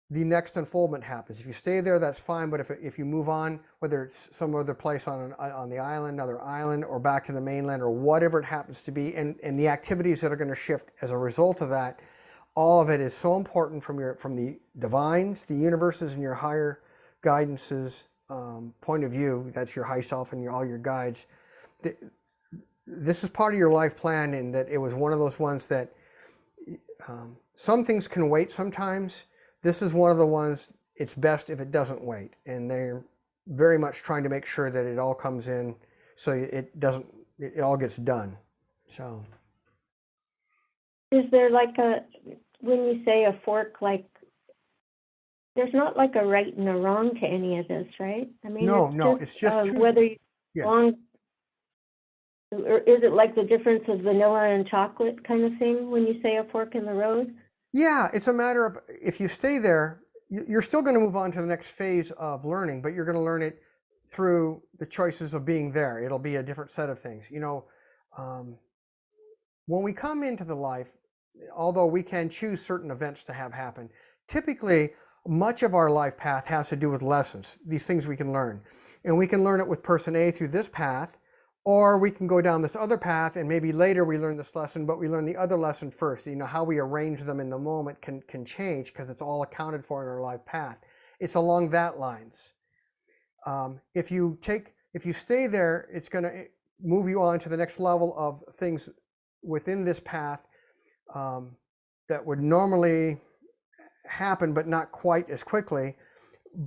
the next unfoldment happens. If you stay there, that's fine. But if you move on, whether it's some other place on the island, another island, or back to the mainland, or whatever it happens to be, and the activities that are going to shift as a result of that, all of it is so important from the divines, the universes, and your higher guidances point of view. That's your high self and all your guides. This is part of your life plan, and that it was one of those ones that some things can wait sometimes. This is one of the ones it's best if it doesn't wait, and they're very much trying to make sure that it all comes in, so it all gets done. So is there when you say a fork, like there's not like a right and a wrong to any of this, right? I mean, it's just whether you belong. Or is it like the difference of vanilla and chocolate kind of thing when you say a fork in the road? Yeah, it's a matter of, if you stay there, you're still going to move on to the next phase of learning, but you're going to learn it through the choices of being there. It'll be a different set of things. When we come into the life, although we can choose certain events to have happen, typically much of our life path has to do with lessons, these things we can learn. And we can learn it with person A through this path, or we can go down this other path and maybe later we learn this lesson, but we learn the other lesson first. How we arrange them in the moment can change because it's all accounted for in our life path. It's along that lines. If you stay there, it's going to move you on to the next level of things within this path that would normally happen, but not quite as quickly.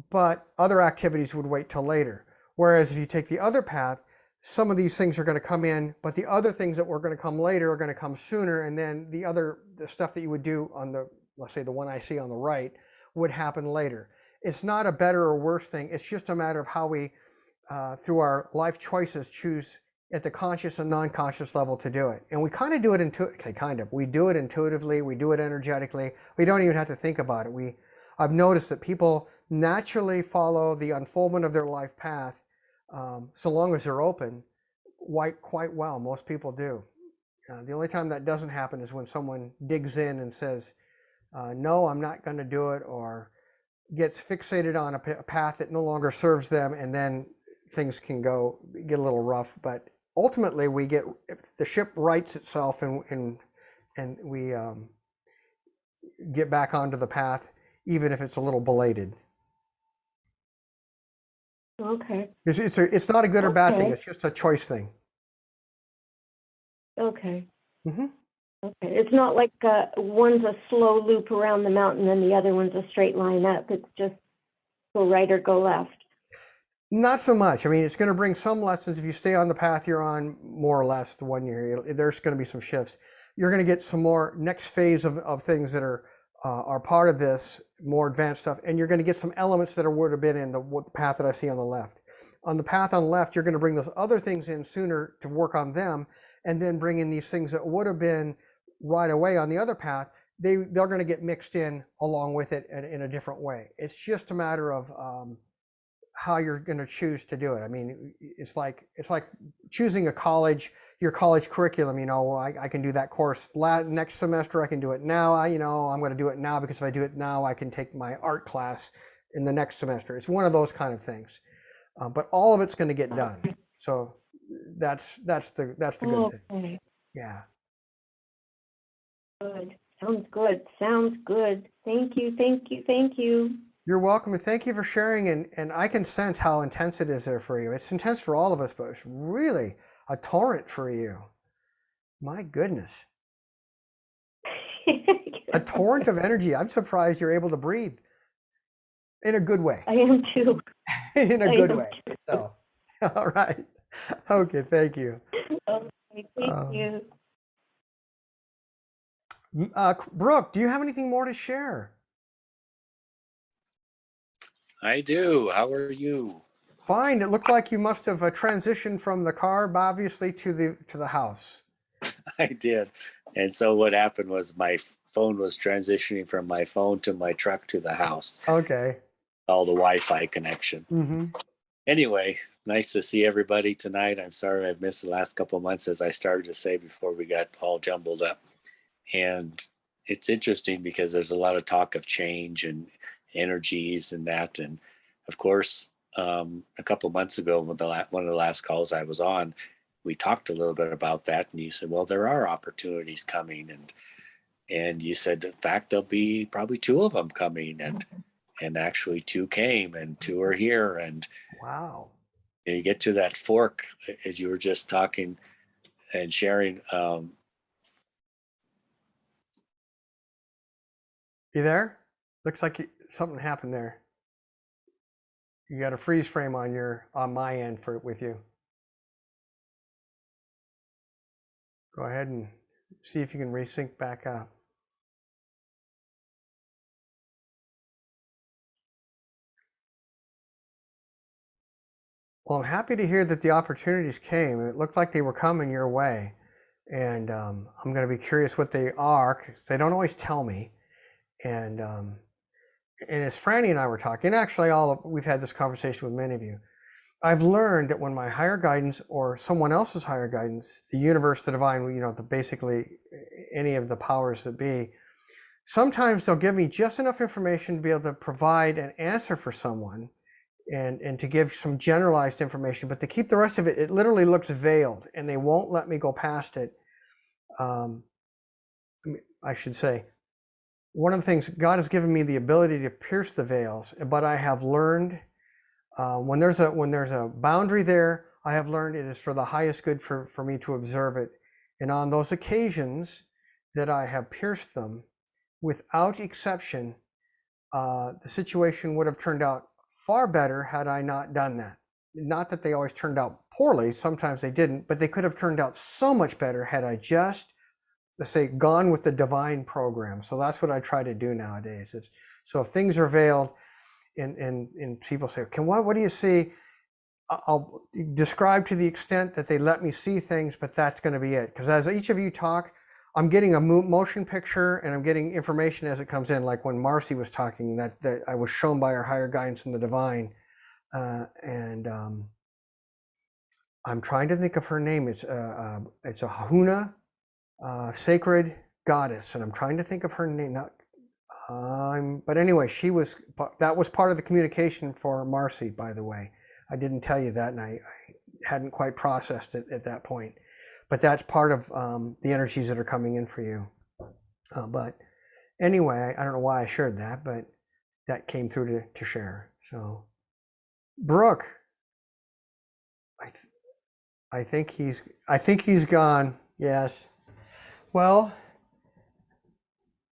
But other activities would wait till later. Whereas if you take the other path, some of these things are going to come in, but the other things that were going to come later are going to come sooner. And then the stuff that you would do on let's say the one I see on the right, would happen later. It's not a better or worse thing. It's just a matter of how we, through our life choices, choose at the conscious and non-conscious level to do it. And we kind of do it we do it intuitively, we do it energetically. We don't even have to think about it. I've noticed that people naturally follow the unfoldment of their life path, so long as they're open, quite well. Most people do. The only time that doesn't happen is when someone digs in and says, no, I'm not going to do it, or gets fixated on a path that no longer serves them, and then things can get a little rough. But ultimately, if the ship rights itself and we get back onto the path, even if it's a little belated. Okay. It's not a good or bad thing. It's just a choice thing. Okay. Mm-hmm. Okay. It's not like one's a slow loop around the mountain and the other one's a straight line up. It's just go right or go left. Not so much. I mean, it's going to bring some lessons. If you stay on the path you're on, more or less, the 1 year, there's going to be some shifts. You're going to get some more next phase of things that are part of this more advanced stuff, and you're going to get some elements that would have been in the path that I see on the left. On the path on the left, you're going to bring those other things in sooner to work on them, and then bring in these things that would have been right away on the other path. They're going to get mixed in along with it in a different way. It's just a matter of how you're going to choose to do it. I mean, it's like choosing your college curriculum. I can do that course next semester. I can do it now. I'm going to do it now because if I do it now, I can take my art class in the next semester. It's one of those kind of things. But all of it's going to get done. So that's the good thing. Yeah. Good. Sounds good. Thank you. You're welcome, and thank you for sharing. And I can sense how intense it is there for you. It's intense for all of us, but it's really a torrent for you. My goodness. A torrent of energy. I'm surprised you're able to breathe in a good way. I am too. In a good way. So, all right. Okay, thank you. Okay, thank you. Brooke, do you have anything more to share? I do. How are you? Fine. It looks like you must have transitioned from the car, obviously, to the house. I did. And so what happened was my phone was transitioning from my phone to my truck to the house. Okay. All the Wi-Fi connection. Mm-hmm. Anyway, nice to see everybody tonight. I'm sorry I've missed the last couple of months, as I started to say before we got all jumbled up. And it's interesting because there's a lot of talk of change and energies and that. And of course, a couple of months ago, with one of the last calls I was on, we talked a little bit about that. And you said, well, there are opportunities coming. And you said, in fact, there'll be probably 2 of them coming. And actually 2 came and 2 are here. And wow. You get to that fork, as you were just talking and sharing. You there? Looks like something happened there. You got a freeze frame on my end with you. Go ahead and see if you can resync back up. Well, I'm happy to hear that the opportunities came. It looked like they were coming your way. And I'm going to be curious what they are, because they don't always tell me. And and as Franny and I were talking, actually we've had this conversation with many of you, I've learned that when my higher guidance or someone else's higher guidance, the universe, the divine, basically any of the powers that be, sometimes they'll give me just enough information to be able to provide an answer for someone and to give some generalized information, but to keep the rest of it, it literally looks veiled and they won't let me go past it. I should say, one of the things, God has given me the ability to pierce the veils, but I have learned when there's a boundary there, I have learned it is for the highest good for me to observe it. And on those occasions that I have pierced them, without exception, the situation would have turned out far better had I not done that. Not that they always turned out poorly, sometimes they didn't, but they could have turned out so much better had I just, let's say, gone with the divine program. So that's what I try to do nowadays. So if things are veiled and people say, what do you see? I'll describe to the extent that they let me see things, but that's going to be it. Because as each of you talk, I'm getting a motion picture and I'm getting information as it comes in, like when Marcy was talking, that I was shown by our higher guidance in the divine. I'm trying to think of her name. It's a Huna, sacred goddess, and I'm trying to think of her name. But anyway, that was part of the communication for Marcy, by the way. I didn't tell you that, and I hadn't quite processed it at that point. But that's part of the energies that are coming in for you. But anyway, I don't know why I shared that, but that came through to share. So, Brooke, I think he's gone. Yes. Well,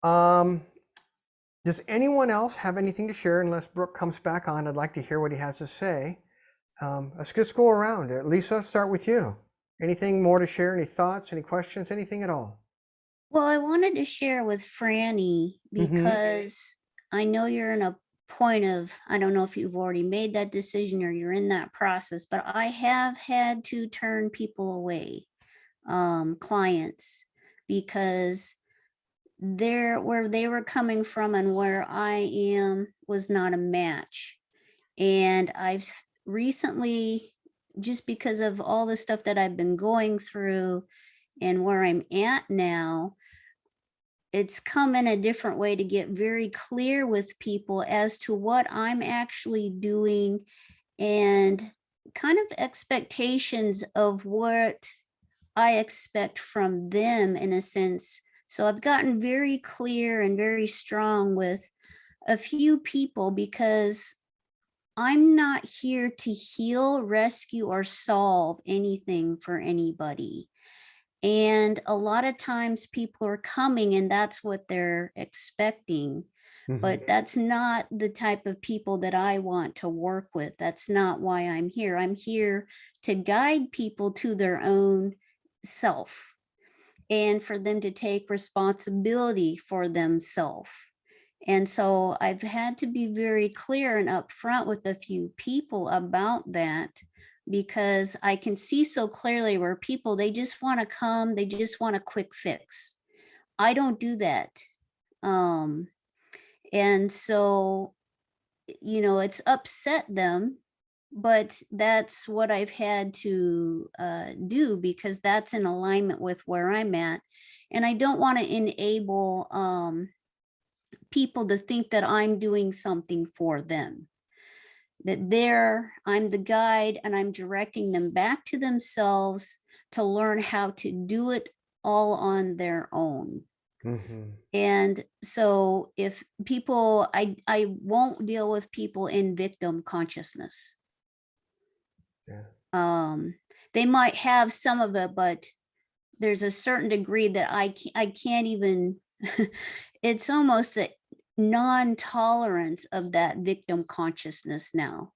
does anyone else have anything to share? Unless Brooke comes back on, I'd like to hear what he has to say. Let's just go around. Lisa, start with you. Anything more to share? Any thoughts? Any questions? Anything at all? Well, I wanted to share with Franny because I know you're in a point of, I don't know if you've already made that decision or you're in that process, but I have had to turn people away, clients, because where they were coming from and where I am was not a match. And I've recently, just because of all the stuff that I've been going through and where I'm at now, it's come in a different way to get very clear with people as to what I'm actually doing and kind of expectations of what I expect from them in a sense. So I've gotten very clear and very strong with a few people because I'm not here to heal, rescue, or solve anything for anybody. And a lot of times people are coming and that's what they're expecting. But that's not the type of people that I want to work with. That's not why I'm here. I'm here to guide people to their own self and for them to take responsibility for themselves. And so I've had to be very clear and upfront with a few people about that, because I can see so clearly where people, they just want to come, they just want a quick fix. I don't do that. And so, it's upset them, but that's what I've had to do because that's in alignment with where I'm at. And I don't want to enable people to think that I'm doing something for them, that I'm the guide and I'm directing them back to themselves to learn how to do it all on their own. And so if people, I won't deal with people in victim consciousness. They might have some of it, but there's a certain degree that I can't even, it's almost a non-tolerance of that victim consciousness now.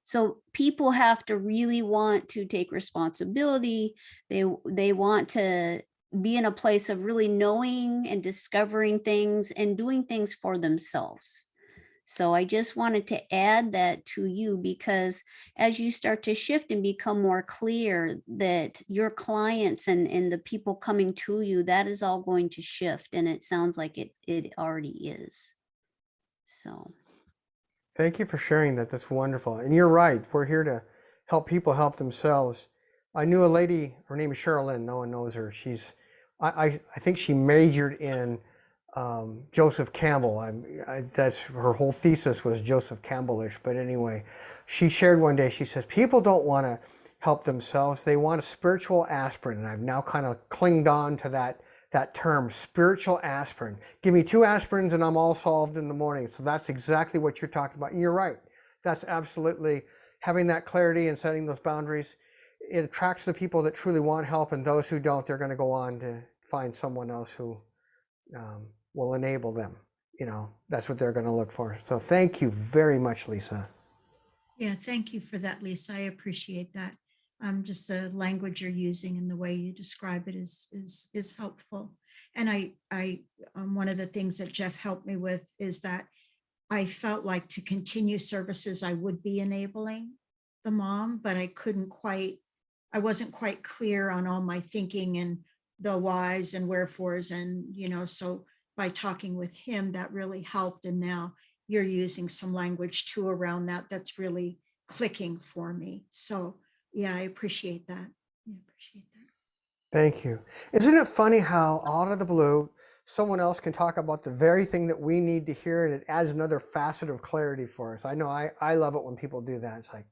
So people have to really want to take responsibility. They want to be in a place of really knowing and discovering things and doing things for themselves. So I just wanted to add that to you, because as you start to shift and become more clear that your clients and the people coming to you, that is all going to shift. And it sounds like it already is. So Thank you for sharing that. That's wonderful. And you're right. We're here to help people help themselves. I knew a lady, her name is Sherilyn. No one knows her. I think she majored in Joseph Campbell. That's her whole thesis was Joseph Campbellish. But anyway, she shared one day, she says, people don't want to help themselves. They want a spiritual aspirin. And I've now kind of clinged on to that term, spiritual aspirin. Give me 2 aspirins and I'm all solved in the morning. So that's exactly what you're talking about. And you're right. That's absolutely having that clarity and setting those boundaries. It attracts the people that truly want help, and those who don't, they're going to go on to find someone else who will enable them. That's what they're going to look for. So thank you very much, Lisa. Yeah, thank you for that, Lisa. I appreciate that. Just the language you're using and the way you describe it is helpful. And I one of the things that Jeff helped me with is that I felt like to continue services, I would be enabling the mom, but I wasn't quite clear on all my thinking and the whys and wherefores. And, so by talking with him, that really helped. And now you're using some language too around that. That's really clicking for me. So yeah, I appreciate that. I appreciate that. Thank you. Isn't it funny how out of the blue, someone else can talk about the very thing that we need to hear, and it adds another facet of clarity for us. I know I love it when people do that. It's like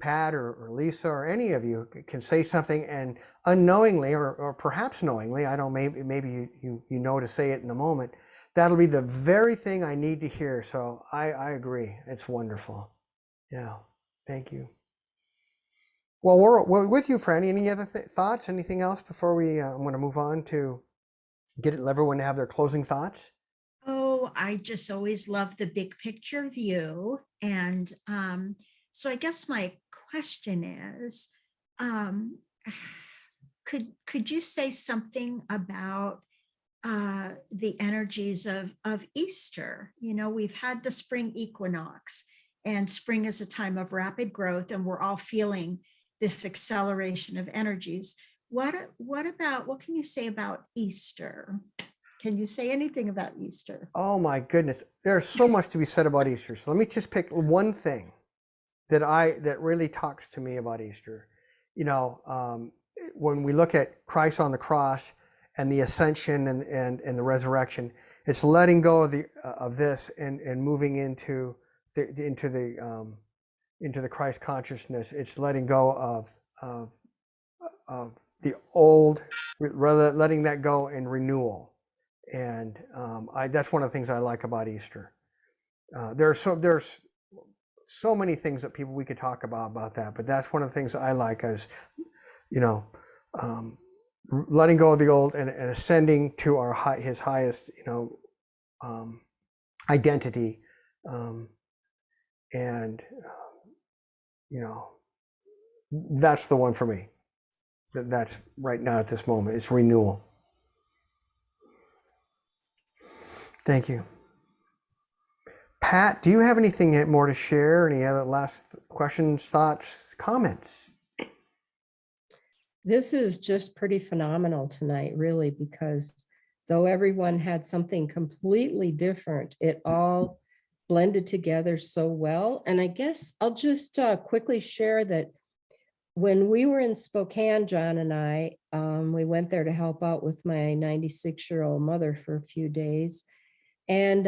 Pat or Lisa or any of you can say something, and unknowingly or perhaps knowingly, I don't, maybe you know to say it in a moment, that'll be the very thing I need to hear. So I agree. It's wonderful. Yeah. Thank you. Well, we're with you, Franny. Any other thoughts? Anything else before I'm going to move on to get everyone to have their closing thoughts? Oh, I just always love the big picture view. And so I guess my question is, could you say something about the energies of Easter? We've had the spring equinox, and spring is a time of rapid growth, and we're all feeling this acceleration of energies. What can you say about Easter? Can you say anything about Easter? Oh my goodness, there's so much to be said about Easter. So let me just pick one thing that really talks to me about Easter. When we look at Christ on the cross and the ascension and the resurrection, it's letting go of this and moving into the Christ consciousness. It's letting go of the old, letting that go and renewal. And that's one of the things I like about Easter. There's so many things that we could talk about that, but that's one of the things I like, as letting go of the old and ascending to his highest identity, and that's the one for me. That's right now at this moment. It's renewal. Thank you. Pat, do you have anything more to share? Any other last questions, thoughts, comments? This is just pretty phenomenal tonight, really, because though everyone had something completely different, it all blended together so well. And I guess I'll just quickly share that when we were in Spokane, John and I, we went there to help out with my 96-year-old mother for a few days. And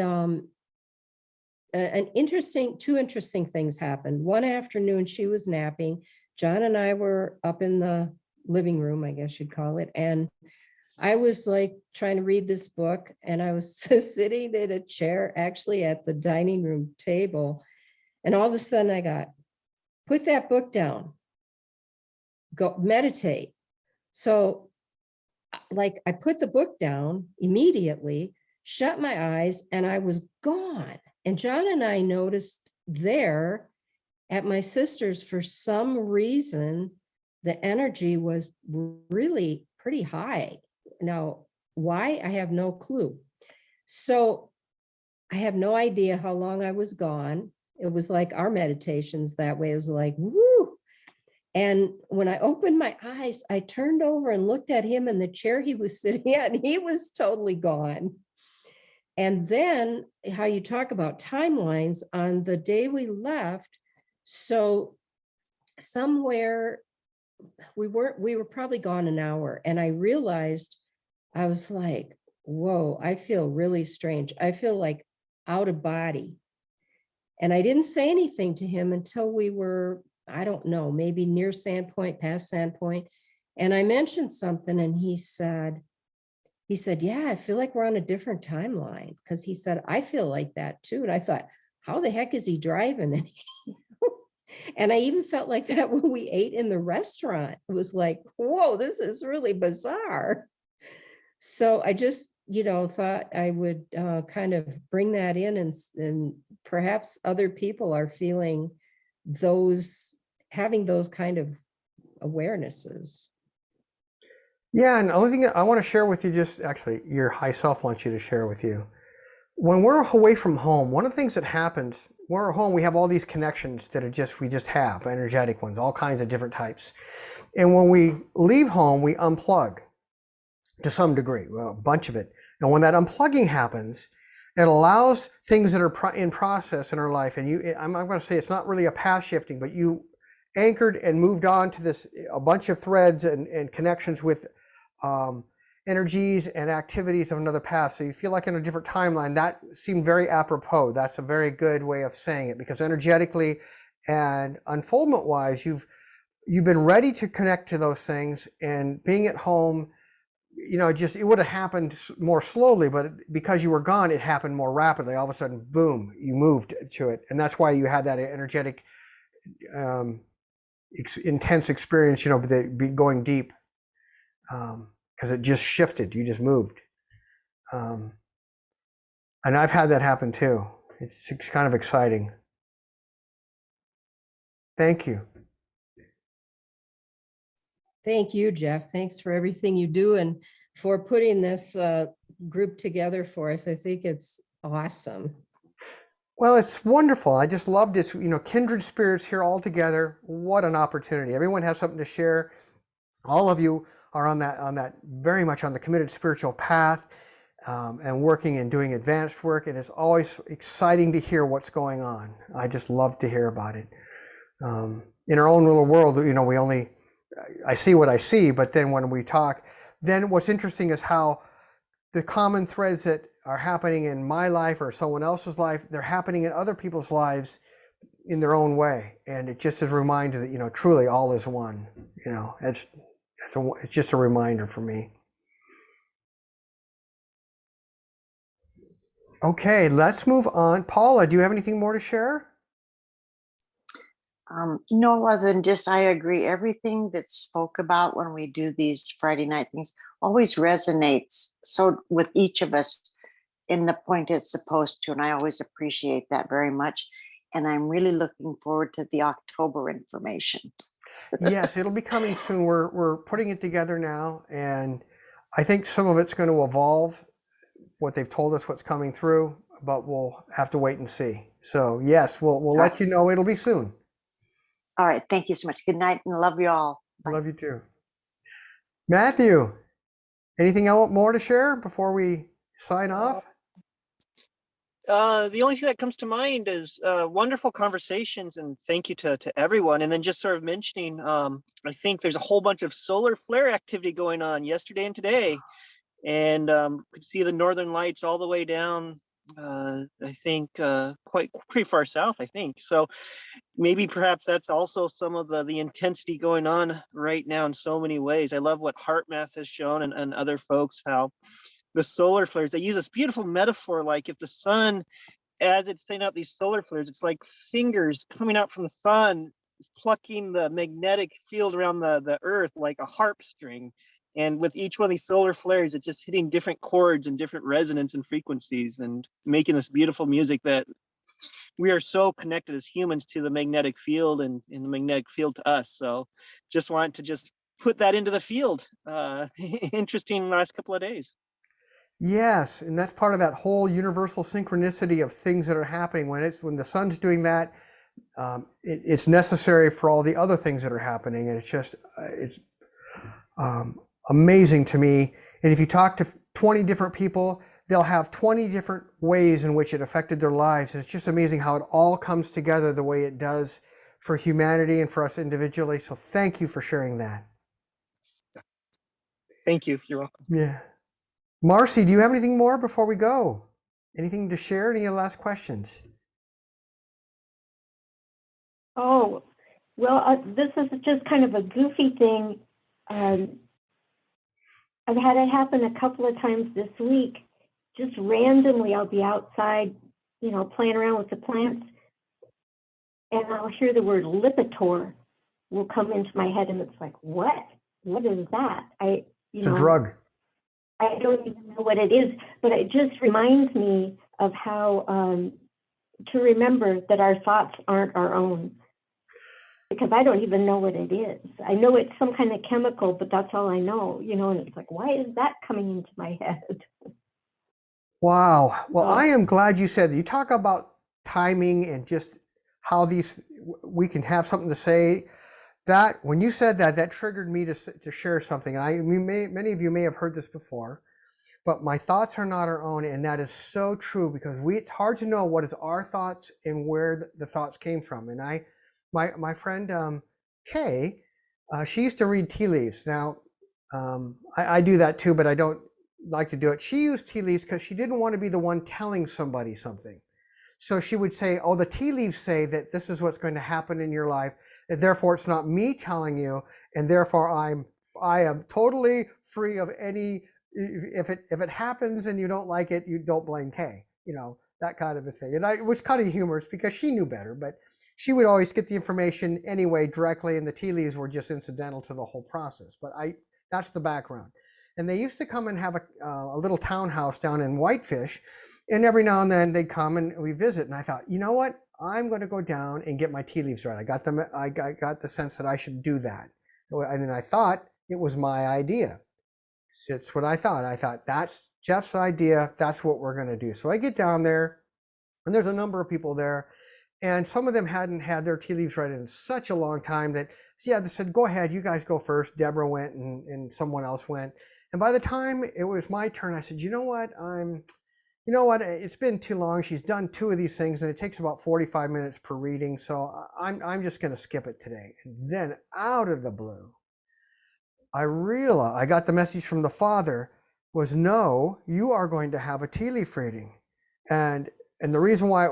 two interesting things happened. One afternoon, she was napping. John and I were up in the living room, I guess you'd call it. And I was like trying to read this book, and I was sitting in a chair, actually at the dining room table. And all of a sudden I got, put that book down, go meditate. So like I put the book down immediately, shut my eyes, and I was gone. And John and I noticed there at my sister's, for some reason, the energy was really pretty high. Now, why? I have no clue. So I have no idea how long I was gone. It was like our meditations that way. It was like, woo. And when I opened my eyes, I turned over and looked at him in the chair he was sitting at, and he was totally gone. And then how you talk about timelines on the day we left. So somewhere we were probably gone an hour, and I realized, I was like, whoa, I feel really strange. I feel like out of body. And I didn't say anything to him until we were, I don't know, maybe near Sandpoint, past Sandpoint. And I mentioned something, and he said, yeah, I feel like we're on a different timeline. Because he said, I feel like that too. And I thought, how the heck is he driving? And I even felt like that when we ate in the restaurant. It was like, whoa, this is really bizarre. So I just, thought I would kind of bring that in, and perhaps other people are feeling having those kind of awarenesses. Yeah, and the only thing I want to share with you, just actually your high self wants you to share with you. When we're away from home, one of the things that happens, when we're home, we have all these connections that we just have, energetic ones, all kinds of different types. And when we leave home, we unplug to some degree, well, a bunch of it. And when that unplugging happens, it allows things that are in process in our life. And I'm going to say it's not really a path shifting, but you anchored and moved on to a bunch of threads and connections with energies and activities of another path. So you feel like in a different timeline. That seemed very apropos. That's a very good way of saying it, because energetically and unfoldment wise, you've been ready to connect to those things, and being at home, it would have happened more slowly, but because you were gone, it happened more rapidly. All of a sudden, boom, you moved to it. And that's why you had that energetic, intense experience, going deep. Because it just shifted, you just moved. And I've had that happen too. It's kind of exciting. Thank you. Thank you, Jeff. Thanks for everything you do and for putting this group together for us. I think it's awesome. Well, it's wonderful. I just loved it. Kindred spirits here all together. What an opportunity. Everyone has something to share. All of you are on that very much on the committed spiritual path, and working and doing advanced work. And it's always exciting to hear what's going on. I just love to hear about it. In our own little world, I see what I see, but then when we talk, then what's interesting is how the common threads that are happening in my life or someone else's life, they're happening in other people's lives in their own way. And it just is a reminder that, truly all is one. It's just a reminder for me. Okay, let's move on. Paula, do you have anything more to share? No, other than just I agree. Everything that's spoke about when we do these Friday night things always resonates so with each of us in the point it's supposed to. And I always appreciate that very much. And I'm really looking forward to the October information. Yes, it'll be coming soon. We're putting it together now, and I think some of it's going to evolve, what they've told us, what's coming through, but we'll have to wait and see. So yes, we'll let you know. It'll be soon. All right. Thank you so much. Good night, and love you all. Bye. Love you too. Matthew, anything else more to share before we sign off? The only thing that comes to mind is wonderful conversations, and thank you to everyone. And then just sort of mentioning, I think there's a whole bunch of solar flare activity going on yesterday and today, and could see the northern lights all the way down. I think pretty far south, I think. So maybe perhaps that's also some of the intensity going on right now in so many ways. I love what HeartMath has shown, and other folks, how the solar flares, they use this beautiful metaphor, like if the sun, as it's sending out these solar flares, it's like fingers coming out from the sun, plucking the magnetic field around the earth like a harp string. And with each one of these solar flares, it's just hitting different chords and different resonance and frequencies, and making this beautiful music that we are so connected as humans to the magnetic field, and the magnetic field to us. So just want to just put that into the field. Interesting last couple of days. Yes, and that's part of that whole universal synchronicity of things that are happening. When the sun's doing that, it's necessary for all the other things that are happening, and it's amazing to me. And if you talk to 20 different people, they'll have 20 different ways in which it affected their lives. And it's just amazing how it all comes together the way it does for humanity and for us individually. So thank you for sharing that. Thank you. You're welcome. Yeah. Marcy, do you have anything more before we go? Anything to share? Any last questions? Oh, well, this is just kind of a goofy thing. I've had it happen a couple of times this week. Just randomly, I'll be outside, you know, playing around with the plants, and I'll hear the word Lipitor will come into my head, and it's like, what? What is that? It's a drug. I don't even know what it is, but it just reminds me of how to remember that our thoughts aren't our own. Because I don't even know what it is. I know it's some kind of chemical, but that's all I know, you know, and it's like, why is that coming into my head? Wow. Well, I am glad you said that. You talk about timing and just how we can have something to say. That when you said that, that triggered me to share something. Many of you may have heard this before, but my thoughts are not our own, and that is so true because it's hard to know what is our thoughts and where the thoughts came from. And my friend Kay, she used to read tea leaves. Now, I do that too, but I don't like to do it. She used tea leaves because she didn't want to be the one telling somebody something. So she would say, oh, the tea leaves say that this is what's going to happen in your life. And therefore, it's not me telling you. And therefore, I am totally free of any, if it happens and you don't like it, you don't blame Kay, you know, that kind of a thing. And it was kind of humorous because she knew better, but she would always get the information anyway directly, and the tea leaves were just incidental to the whole process. But that's the background. And they used to come and have a little townhouse down in Whitefish, and every now and then they'd come and we visit. And I thought, you know what? I'm going to go down and get my tea leaves right. I got the sense that I should do that. And then I thought it was my idea. It's what I thought. I thought that's Jeff's idea. That's what we're going to do. So I get down there, and there's a number of people there. And some of them hadn't had their tea leaves read in such a long time that, yeah, they said, go ahead, you guys go first. Debra went and someone else went. And by the time it was my turn, I said, you know what, it's been too long. She's done 2 of these things and it takes about 45 minutes per reading. So I'm just going to skip it today. And then out of the blue, I realized, I got the message from the Father was, no, you are going to have a tea leaf reading. And the reason why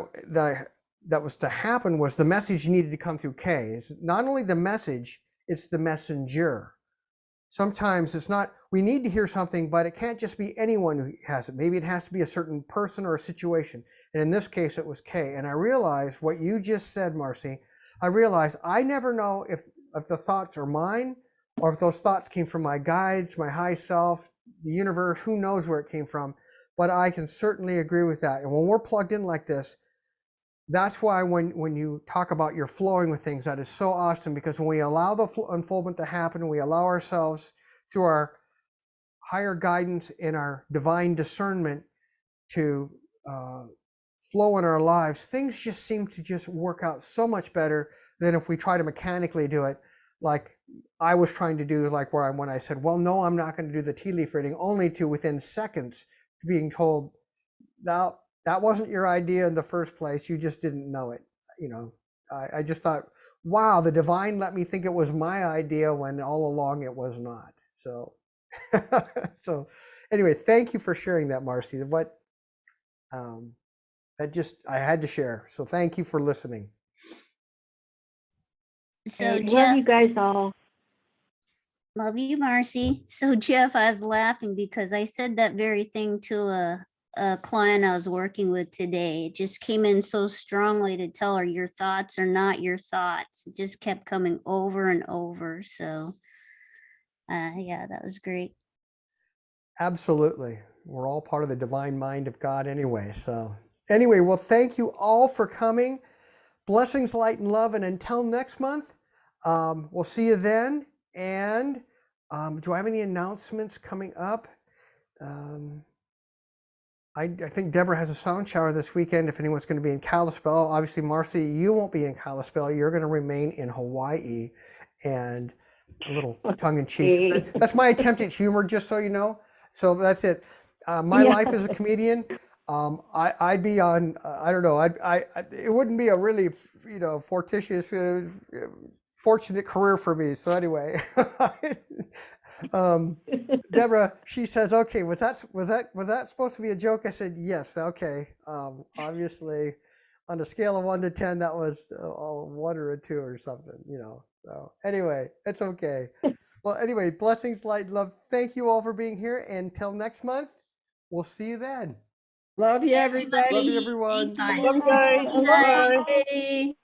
that was to happen was the message needed to come through Kay. It's not only the message, it's the messenger. Sometimes it's not, we need to hear something, but it can't just be anyone who has it. Maybe it has to be a certain person or a situation. And in this case, it was Kay. And I realized what you just said, Marcy, I realized I never know if the thoughts are mine or if those thoughts came from my guides, my high self, the universe, who knows where it came from. But I can certainly agree with that. And when we're plugged in like this, that's why when you talk about your flowing with things, that is so awesome, because when we allow the unfoldment to happen, we allow ourselves through our higher guidance and our divine discernment to flow in our lives, things just seem to just work out so much better than if we try to mechanically do it, like I was trying to do, like when I said, well, no, I'm not going to do the tea leaf reading, only to within seconds being told, now, that wasn't your idea in the first place. You just didn't know it. You know, I just thought, wow, the divine let me think it was my idea when all along it was not. So, so anyway, thank you for sharing that, Marcy. I had to share. So thank you for listening. So Love Jeff, you guys all. love you, Marcy. So Jeff, I was laughing because I said that very thing to a client I was working with today. It just came in so strongly to tell her your thoughts are not your thoughts. It just kept coming over and over. So yeah, that was great. Absolutely. We're all part of the divine mind of God anyway. So anyway, well, thank you all for coming. Blessings, light, and love. And until next month, we'll see you then. And do I have any announcements coming up? I think Debra has a sound shower this weekend if anyone's going to be in Kalispell. Obviously, Marcy, you won't be in Kalispell. You're going to remain in Hawaii. And a little tongue-in-cheek. That's my attempt at humor, just so you know. So that's it. my Yeah. life as a comedian, I'd be on, I don't know, it wouldn't be a really, fortuitous, fortunate career for me. So anyway, Deborah, she says, okay, was that supposed to be a joke? I said, yes. Okay. Obviously on a scale of 1 to 10, that was a 1 or a 2 or something, so anyway, it's okay. Well, anyway, blessings, light, love. Thank you all for being here. And until next month, we'll see you then. Love you, Everybody, everybody. Love you, everyone. Thank Love you guys. you. Bye. Bye.